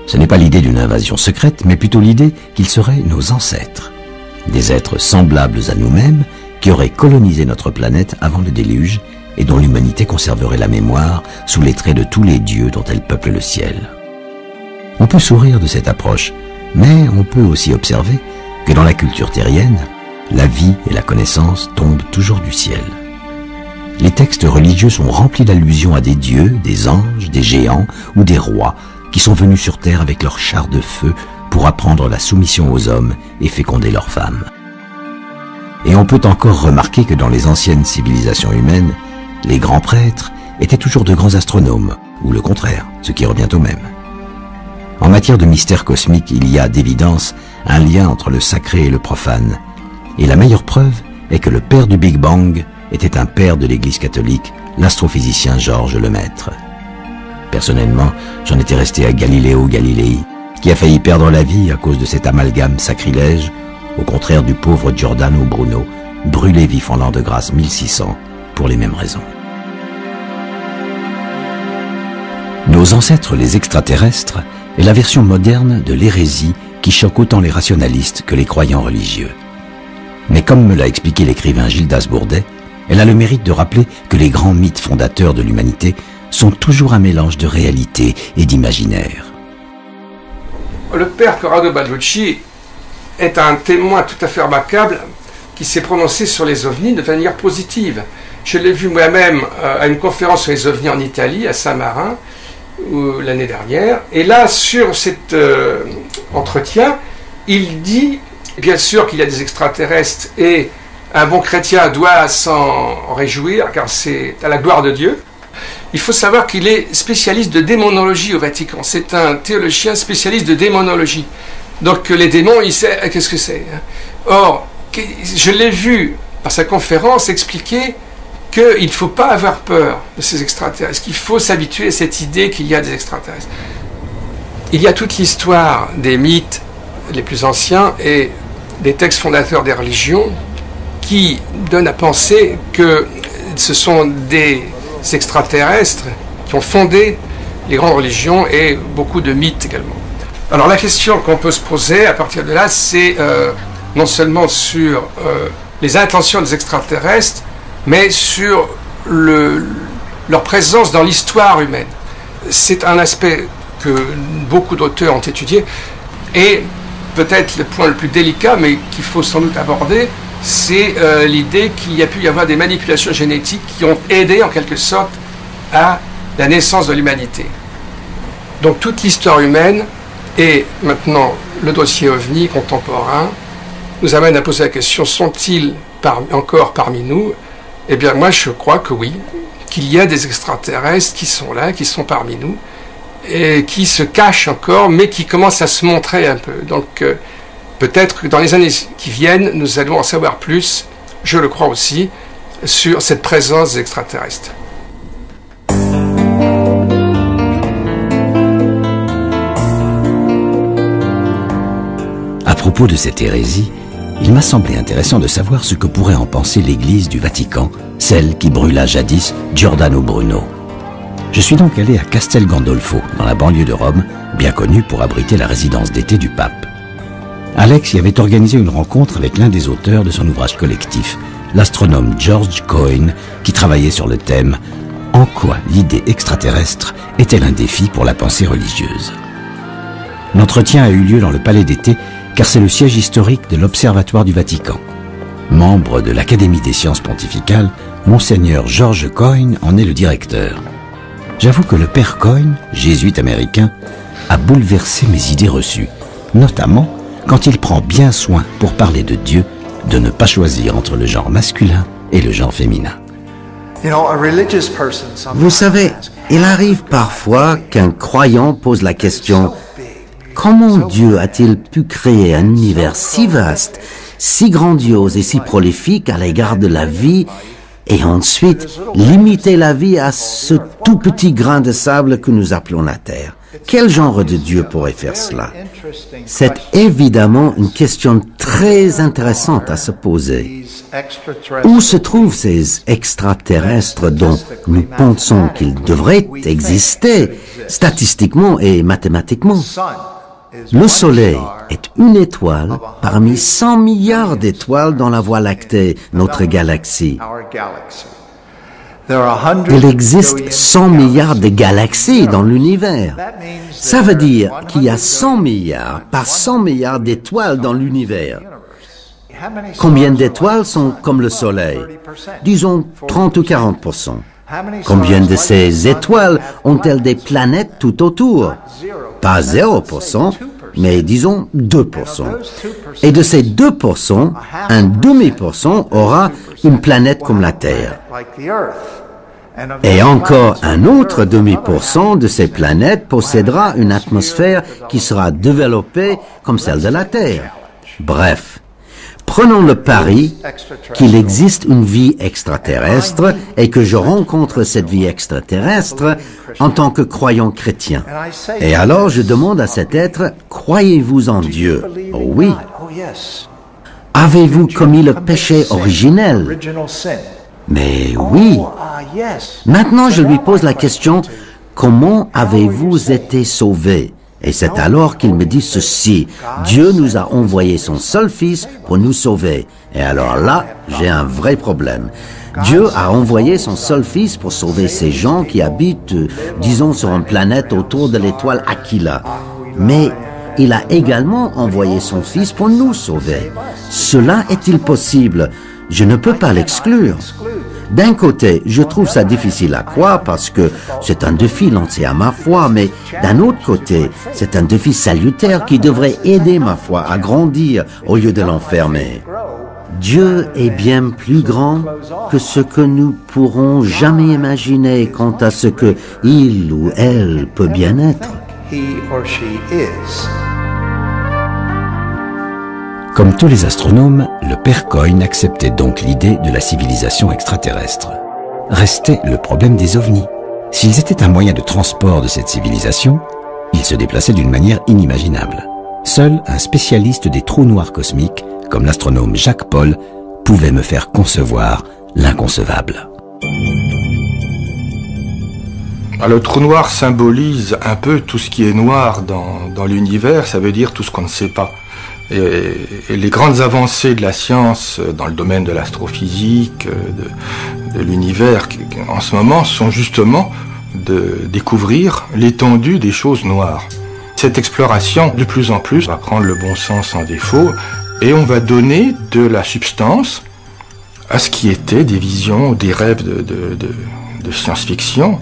Ce n'est pas l'idée d'une invasion secrète, mais plutôt l'idée qu'ils seraient nos ancêtres. Des êtres semblables à nous-mêmes qui auraient colonisé notre planète avant le déluge et dont l'humanité conserverait la mémoire sous les traits de tous les dieux dont elle peuple le ciel. On peut sourire de cette approche, mais on peut aussi observer que dans la culture terrienne, la vie et la connaissance tombent toujours du ciel. Les textes religieux sont remplis d'allusions à des dieux, des anges, des géants ou des rois qui sont venus sur terre avec leurs chars de feu pour apprendre la soumission aux hommes et féconder leurs femmes. Et on peut encore remarquer que dans les anciennes civilisations humaines, les grands prêtres étaient toujours de grands astronomes, ou le contraire, ce qui revient au même. En matière de mystère cosmique, il y a d'évidence un lien entre le sacré et le profane. Et la meilleure preuve est que le père du Big Bang était un père de l'Église catholique, l'astrophysicien Georges Lemaître. Personnellement, j'en étais resté à Galileo Galilei, qui a failli perdre la vie à cause de cet amalgame sacrilège, au contraire du pauvre Giordano Bruno, brûlé vif en l'an de grâce 1600, pour les mêmes raisons. Nos ancêtres les extraterrestres est la version moderne de l'hérésie qui choque autant les rationalistes que les croyants religieux. Mais comme me l'a expliqué l'écrivain Gildas Bourdet, elle a le mérite de rappeler que les grands mythes fondateurs de l'humanité sont toujours un mélange de réalité et d'imaginaire. Le père Corrado Balducci est un témoin tout à fait remarquable qui s'est prononcé sur les ovnis de manière positive. Je l'ai vu moi-même à une conférence sur les ovnis en Italie, à Saint-Marin, l'année dernière. Et là, sur cet entretien, il dit, bien sûr qu'il y a des extraterrestres et un bon chrétien doit s'en réjouir car c'est à la gloire de Dieu. Il faut savoir qu'il est spécialiste de démonologie au Vatican. C'est un théologien spécialiste de démonologie. Donc les démons, il sait qu'est-ce que c'est. Or, je l'ai vu par sa conférence expliquer qu'il ne faut pas avoir peur de ces extraterrestres, qu'il faut s'habituer à cette idée qu'il y a des extraterrestres. Il y a toute l'histoire des mythes les plus anciens et des textes fondateurs des religions qui donnent à penser que ce sont des extraterrestres qui ont fondé les grandes religions et beaucoup de mythes également. Alors la question qu'on peut se poser à partir de là, c'est non seulement sur les intentions des extraterrestres, mais sur leur présence dans l'histoire humaine. C'est un aspect que beaucoup d'auteurs ont étudié, et peut-être le point le plus délicat, mais qu'il faut sans doute aborder, c'est l'idée qu'il y a pu y avoir des manipulations génétiques qui ont aidé en quelque sorte à la naissance de l'humanité. Donc toute l'histoire humaine et maintenant le dossier OVNI contemporain nous amène à poser la question, sont-ils encore parmi nous? Eh bien moi je crois que oui, qu'il y a des extraterrestres qui sont là, qui sont parmi nous, et qui se cachent encore, mais qui commencent à se montrer un peu. Donc peut-être que dans les années qui viennent, nous allons en savoir plus, je le crois aussi, sur cette présence des extraterrestres. À propos de cette hérésie, il m'a semblé intéressant de savoir ce que pourrait en penser l'Église du Vatican, celle qui brûla jadis Giordano Bruno. Je suis donc allé à Castel Gandolfo, dans la banlieue de Rome, bien connue pour abriter la résidence d'été du pape. Alex y avait organisé une rencontre avec l'un des auteurs de son ouvrage collectif, l'astronome George Coyne, qui travaillait sur le thème « En quoi l'idée extraterrestre est-elle un défi pour la pensée religieuse ?» L'entretien a eu lieu dans le palais d'été, car c'est le siège historique de l'Observatoire du Vatican. Membre de l'Académie des sciences pontificales, Monseigneur George Coyne en est le directeur. J'avoue que le père Coyne, jésuite américain, a bouleversé mes idées reçues, notamment quand il prend bien soin, pour parler de Dieu, de ne pas choisir entre le genre masculin et le genre féminin. Vous savez, il arrive parfois qu'un croyant pose la question: comment Dieu a-t-il pu créer un univers si vaste, si grandiose et si prolifique à l'égard de la vie, et ensuite limiter la vie à ce tout petit grain de sable que nous appelons la Terre. Quel genre de Dieu pourrait faire cela? C'est évidemment une question très intéressante à se poser. Où se trouvent ces extraterrestres dont nous pensons qu'ils devraient exister statistiquement et mathématiquement? Le Soleil est une étoile parmi 100 milliards d'étoiles dans la Voie lactée, notre galaxie. Il existe 100 milliards de galaxies dans l'univers. Ça veut dire qu'il y a 100 milliards par 100 milliards d'étoiles dans l'univers. Combien d'étoiles sont comme le Soleil? Disons 30 ou 40%. Combien de ces étoiles ont-elles des planètes tout autour? Pas 0%, mais disons 2%. Et de ces 2%, un demi-pourcent aura une planète comme la Terre. Et encore un autre demi-pourcent de ces planètes possédera une atmosphère qui sera développée comme celle de la Terre. Bref, prenons le pari qu'il existe une vie extraterrestre et que je rencontre cette vie extraterrestre en tant que croyant chrétien. Et alors je demande à cet être, croyez-vous en Dieu? Oh oui. Avez-vous commis le péché originel? Mais oui. Maintenant, je lui pose la question, comment avez-vous été sauvé? Et c'est alors qu'il me dit ceci, Dieu nous a envoyé son seul fils pour nous sauver. Et alors là, j'ai un vrai problème. Dieu a envoyé son seul fils pour sauver ces gens qui habitent, disons, sur une planète autour de l'étoile Aquila. Mais il a également envoyé son fils pour nous sauver. Cela est-il possible? Je ne peux pas l'exclure. D'un côté, je trouve ça difficile à croire parce que c'est un défi lancé à ma foi, mais d'un autre côté, c'est un défi salutaire qui devrait aider ma foi à grandir au lieu de l'enfermer. Dieu est bien plus grand que ce que nous pourrons jamais imaginer quant à ce que il ou elle peut bien être. Comme tous les astronomes, le père Coyne acceptait donc l'idée de la civilisation extraterrestre. Restait le problème des ovnis. S'ils étaient un moyen de transport de cette civilisation, ils se déplaçaient d'une manière inimaginable. Seul un spécialiste des trous noirs cosmiques, comme l'astronome Jacques Paul, pouvait me faire concevoir l'inconcevable. Le trou noir symbolise un peu tout ce qui est noir dans l'univers, ça veut dire tout ce qu'on ne sait pas. Et les grandes avancées de la science dans le domaine de l'astrophysique, de l'univers en ce moment sont justement de découvrir l'étendue des choses noires. Cette exploration de plus en plus va prendre le bon sens en défaut et on va donner de la substance à ce qui était des visions, des rêves de science-fiction.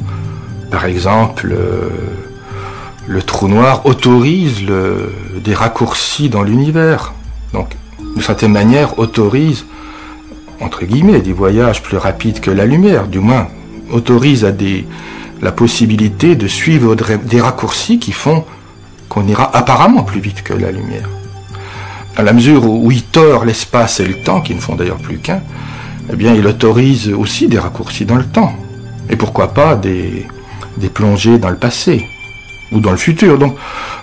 Par exemple, le trou noir autorise des raccourcis dans l'univers. Donc, d'une certaine manière, autorise, entre guillemets, des voyages plus rapides que la lumière. Du moins, autorise à la possibilité de suivre des raccourcis qui font qu'on ira apparemment plus vite que la lumière. À la mesure où il tord l'espace et le temps, qui ne font d'ailleurs plus qu'un, eh bien, il autorise aussi des raccourcis dans le temps. Et pourquoi pas des plongées dans le passé ou dans le futur. Donc,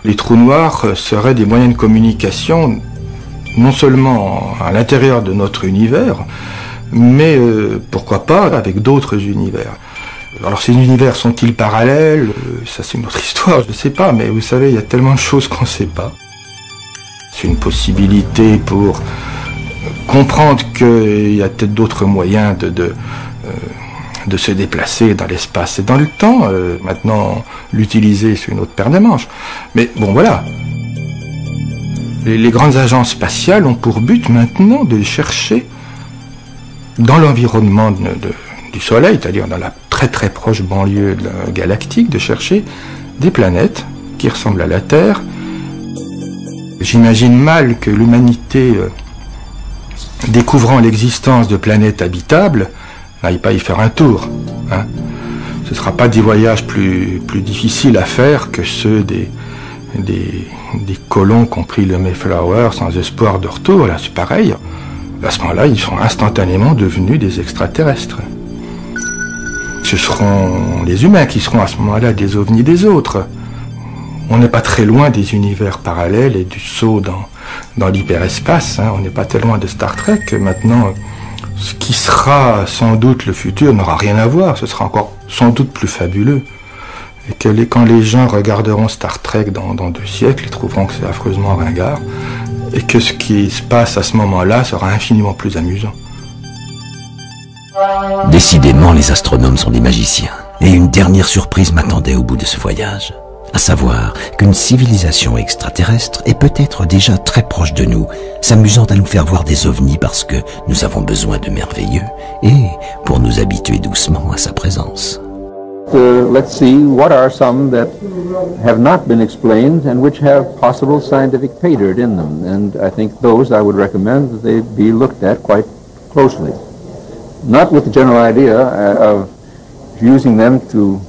les trous noirs seraient des moyens de communication non seulement à l'intérieur de notre univers, mais pourquoi pas avec d'autres univers. Alors, ces univers sont-ils parallèles? Ça, c'est une autre histoire, je ne sais pas, mais vous savez, il y a tellement de choses qu'on ne sait pas. C'est une possibilité pour comprendre qu'il y a peut-être d'autres moyens de se déplacer dans l'espace et dans le temps. Maintenant, l'utiliser, c'est une autre paire de manches. Mais bon, voilà. Les grandes agences spatiales ont pour but maintenant de chercher dans l'environnement du Soleil, c'est-à-dire dans la très très proche banlieue galactique, de chercher des planètes qui ressemblent à la Terre. J'imagine mal que l'humanité, découvrant l'existence de planètes habitables, n'aille pas y faire un tour. Hein. Ce ne sera pas des voyages plus difficiles à faire que ceux des colons qui ont pris le Mayflower sans espoir de retour. Là, c'est pareil. À ce moment-là, ils sont instantanément devenus des extraterrestres. Ce seront les humains qui seront à ce moment-là des ovnis des autres. On n'est pas très loin des univers parallèles et du saut dans l'hyperespace. Hein. On n'est pas très loin de Star Trek. Maintenant, ce qui sera sans doute le futur n'aura rien à voir. Ce sera encore sans doute plus fabuleux. Et que quand les gens regarderont Star Trek dans 2 siècles, ils trouveront que c'est affreusement ringard. Et que ce qui se passe à ce moment-là sera infiniment plus amusant. Décidément, les astronomes sont des magiciens. Et une dernière surprise m'attendait au bout de ce voyage. À savoir qu'une civilisation extraterrestre est peut-être déjà très proche de nous, s'amusant à nous faire voir des ovnis parce que nous avons besoin de merveilleux et pour nous habituer doucement à sa présence. Let's see what are some that have not been explained and which have possible scientific pay dirt in them. And I think those I would recommend that they be looked at quite closely. Not with the general idea of using them to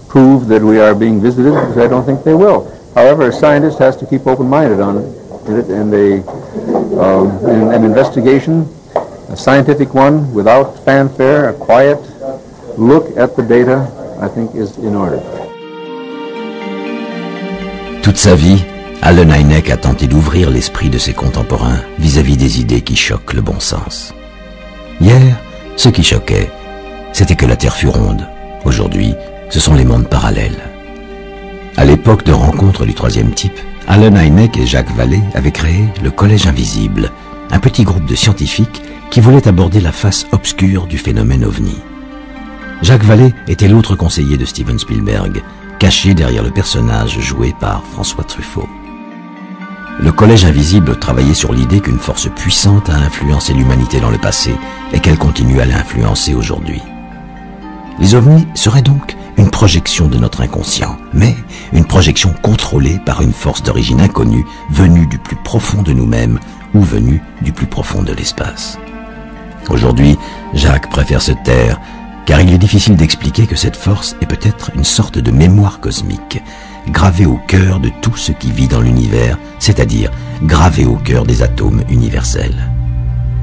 prove that we are being visited, because I don't think they will. However, a scientist has to keep open-minded on it, and an investigation, a scientific one, without fanfare, a quiet look at the data, I think is in order. Toute sa vie, Allen Hynek a tenté d'ouvrir l'esprit de ses contemporains vis-à-vis des idées qui choquent le bon sens. Hier, ce qui choquait, c'était que la Terre fut ronde. Aujourd'hui, ce sont les mondes parallèles. À l'époque de rencontre du 3e type, Allen Hynek et Jacques Vallée avaient créé le Collège Invisible, un petit groupe de scientifiques qui voulait aborder la face obscure du phénomène ovni. Jacques Vallée était l'autre conseiller de Steven Spielberg, caché derrière le personnage joué par François Truffaut. Le Collège Invisible travaillait sur l'idée qu'une force puissante a influencé l'humanité dans le passé et qu'elle continue à l'influencer aujourd'hui. Les ovnis seraient donc une projection de notre inconscient, mais une projection contrôlée par une force d'origine inconnue venue du plus profond de nous-mêmes ou venue du plus profond de l'espace. Aujourd'hui, Jacques préfère se taire, car il est difficile d'expliquer que cette force est peut-être une sorte de mémoire cosmique, gravée au cœur de tout ce qui vit dans l'univers, c'est-à-dire gravée au cœur des atomes universels.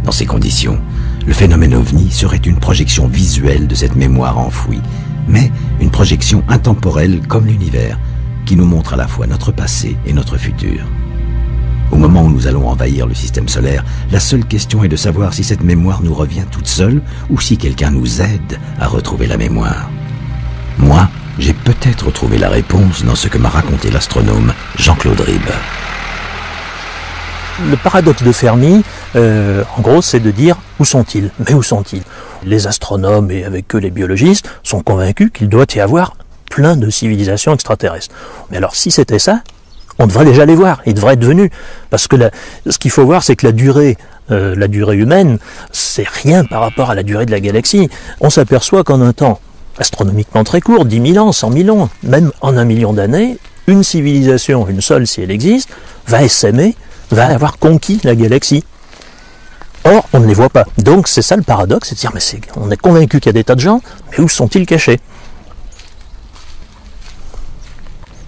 Dans ces conditions, le phénomène ovni serait une projection visuelle de cette mémoire enfouie, mais une projection intemporelle comme l'univers, qui nous montre à la fois notre passé et notre futur. Au moment où nous allons envahir le système solaire, la seule question est de savoir si cette mémoire nous revient toute seule ou si quelqu'un nous aide à retrouver la mémoire. Moi, j'ai peut-être trouvé la réponse dans ce que m'a raconté l'astronome Jean-Claude Ribes. Le paradoxe de Fermi, en gros, c'est de dire où sont-ils? Mais où sont-ils? Les astronomes et avec eux les biologistes sont convaincus qu'il doit y avoir plein de civilisations extraterrestres. Mais alors, si c'était ça, on devrait déjà les voir, ils devraient être venus. Parce que ce qu'il faut voir, c'est que la durée humaine, c'est rien par rapport à la durée de la galaxie. On s'aperçoit qu'en un temps astronomiquement très court, 10 000 ans, 100 000 ans, même en 1 million d'années, une civilisation, une seule si elle existe, va essaimer, va avoir conquis la galaxie. Or, on ne les voit pas. Donc c'est ça le paradoxe, c'est de dire, mais on est convaincu qu'il y a des tas de gens, mais où sont-ils cachés?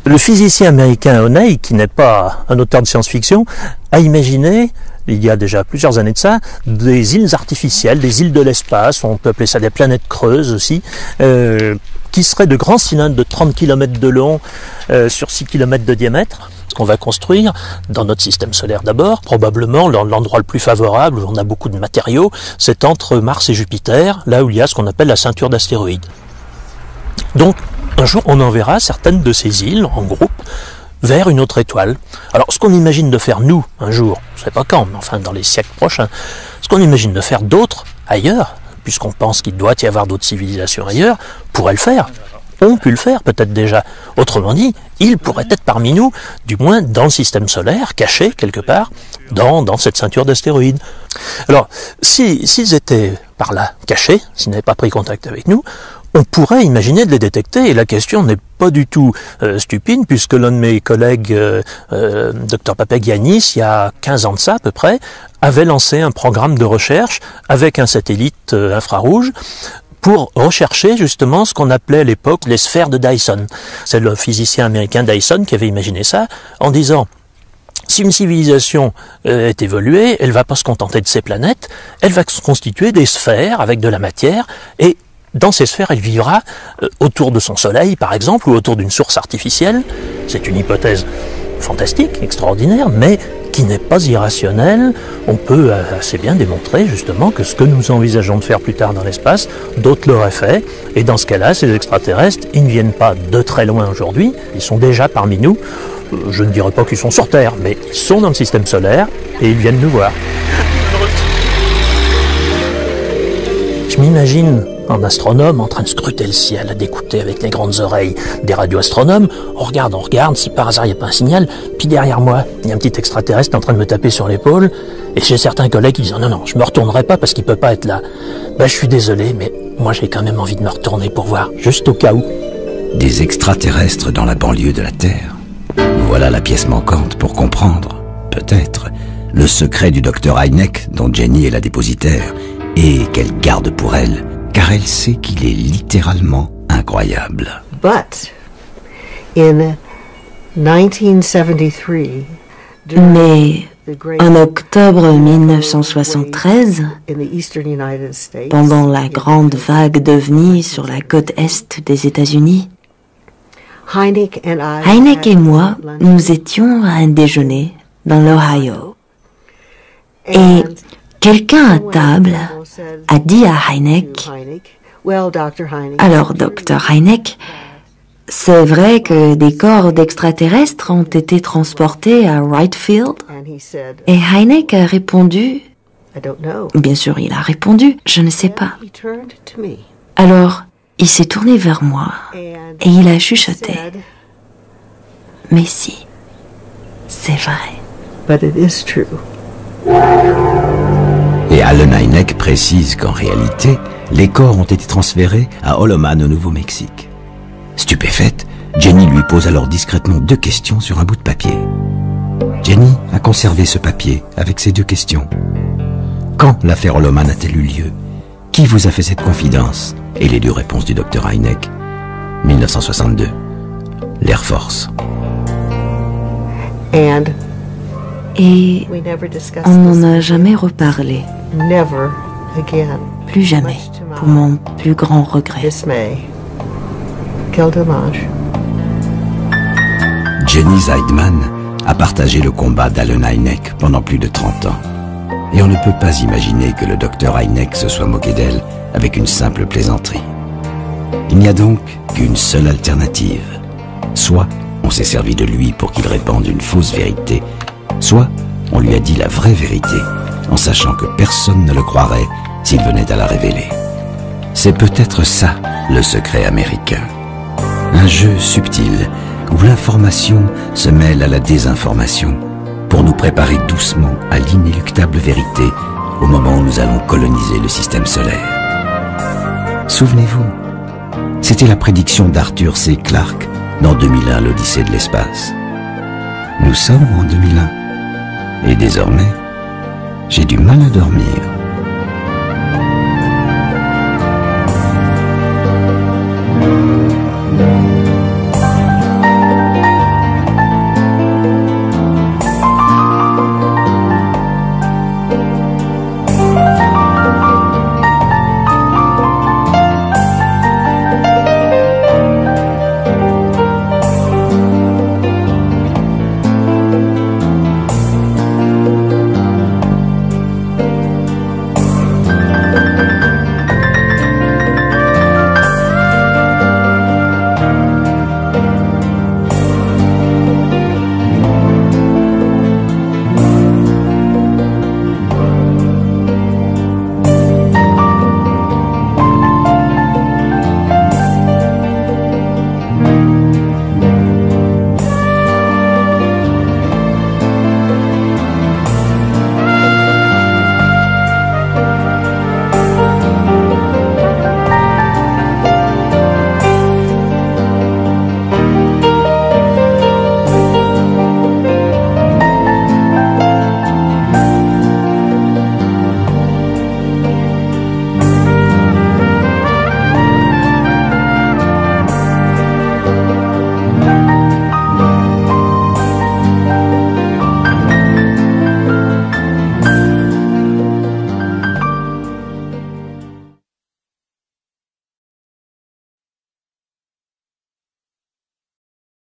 Le physicien américain O'Neill, qui n'est pas un auteur de science-fiction, a imaginé, il y a déjà plusieurs années de ça, des îles artificielles, des îles de l'espace, on peut appeler ça des planètes creuses aussi, qui seraient de grands cylindres de 30 km de long sur 6 km de diamètre, ce qu'on va construire dans notre système solaire d'abord. Probablement l'endroit le plus favorable, où on a beaucoup de matériaux, c'est entre Mars et Jupiter, là où il y a ce qu'on appelle la ceinture d'astéroïdes. Donc, un jour, on enverra certaines de ces îles, en groupe, vers une autre étoile. Alors, ce qu'on imagine de faire, nous, un jour, je ne sais pas quand, mais enfin dans les siècles prochains, ce qu'on imagine de faire d'autres, ailleurs, puisqu'on pense qu'il doit y avoir d'autres civilisations ailleurs, pourraient le faire. Ont pu le faire, peut-être déjà. Autrement dit, ils pourraient être parmi nous, du moins dans le système solaire, cachés quelque part, dans cette ceinture d'astéroïdes. Alors, s'ils étaient par là, cachés, s'ils n'avaient pas pris contact avec nous, on pourrait imaginer de les détecter, et la question n'est pas du tout stupide, puisque l'un de mes collègues, Dr Papagiannis, il y a 15 ans de ça à peu près, avait lancé un programme de recherche avec un satellite infrarouge pour rechercher justement ce qu'on appelait à l'époque les sphères de Dyson. C'est le physicien américain Dyson qui avait imaginé ça en disant: Si une civilisation est évoluée, elle ne va pas se contenter de ses planètes, elle va se constituer des sphères avec de la matière, et dans ces sphères, elle vivra autour de son soleil, par exemple, ou autour d'une source artificielle. C'est une hypothèse fantastique, extraordinaire, mais qui n'est pas irrationnelle. On peut assez bien démontrer justement que ce que nous envisageons de faire plus tard dans l'espace, d'autres l'auraient fait, et dans ce cas-là, ces extraterrestres, ils ne viennent pas de très loin aujourd'hui, ils sont déjà parmi nous. Je ne dirais pas qu'ils sont sur Terre, mais ils sont dans le système solaire, et ils viennent nous voir. Je m'imagine un astronome en train de scruter le ciel, d'écouter avec les grandes oreilles des radioastronomes. On regarde, si par hasard il n'y a pas un signal, puis derrière moi, il y a un petit extraterrestre en train de me taper sur l'épaule, et j'ai certains collègues qui disent « Non, je me retournerai pas parce qu'il peut pas être là. » Je suis désolé, mais moi j'ai quand même envie de me retourner pour voir, juste au cas où. Des extraterrestres dans la banlieue de la Terre. Voilà la pièce manquante pour comprendre, peut-être, le secret du docteur Hynek, dont Jenny est la dépositaire, et qu'elle garde pour elle, car elle sait qu'il est littéralement incroyable. But, in 1973, mais en octobre 1973, pendant la grande vague d'ovnis sur la côte est des États-Unis, Hynek et moi, nous étions à un déjeuner dans l'Ohio. Et quelqu'un à table a dit à Hynek, « Alors, Dr. Hynek, c'est vrai que des corps d'extraterrestres ont été transportés à Wright Field ?» Et Hynek a répondu, bien sûr il a répondu, « Je ne sais pas. » Alors, il s'est tourné vers moi et il a chuchoté, « Mais si, c'est vrai. » But it is true. Et Allen Hynek précise qu'en réalité, les corps ont été transférés à Holloman au Nouveau-Mexique. Stupéfaite, Jenny lui pose alors discrètement 2 questions sur un bout de papier. Jenny a conservé ce papier avec ces 2 questions. Quand l'affaire Holloman a-t-elle eu lieu? Qui vous a fait cette confidence? Et les 2 réponses du docteur Hynek. 1962. L'Air Force. Et on n'en a jamais reparlé. Plus jamais, pour mon plus grand regret. Jenny Zeidman a partagé le combat d'Allen Hynek pendant plus de 30 ans. Et on ne peut pas imaginer que le docteur Hynek se soit moqué d'elle avec une simple plaisanterie. Il n'y a donc qu'une seule alternative. Soit on s'est servi de lui pour qu'il répande une fausse vérité, soit on lui a dit la vraie vérité, en sachant que personne ne le croirait s'il venait à la révéler. C'est peut-être ça, le secret américain. Un jeu subtil, où l'information se mêle à la désinformation, pour nous préparer doucement à l'inéluctable vérité au moment où nous allons coloniser le système solaire. Souvenez-vous, c'était la prédiction d'Arthur C. Clarke dans 2001, l'Odyssée de l'espace. Nous sommes en 2001. Et désormais, j'ai du mal à dormir.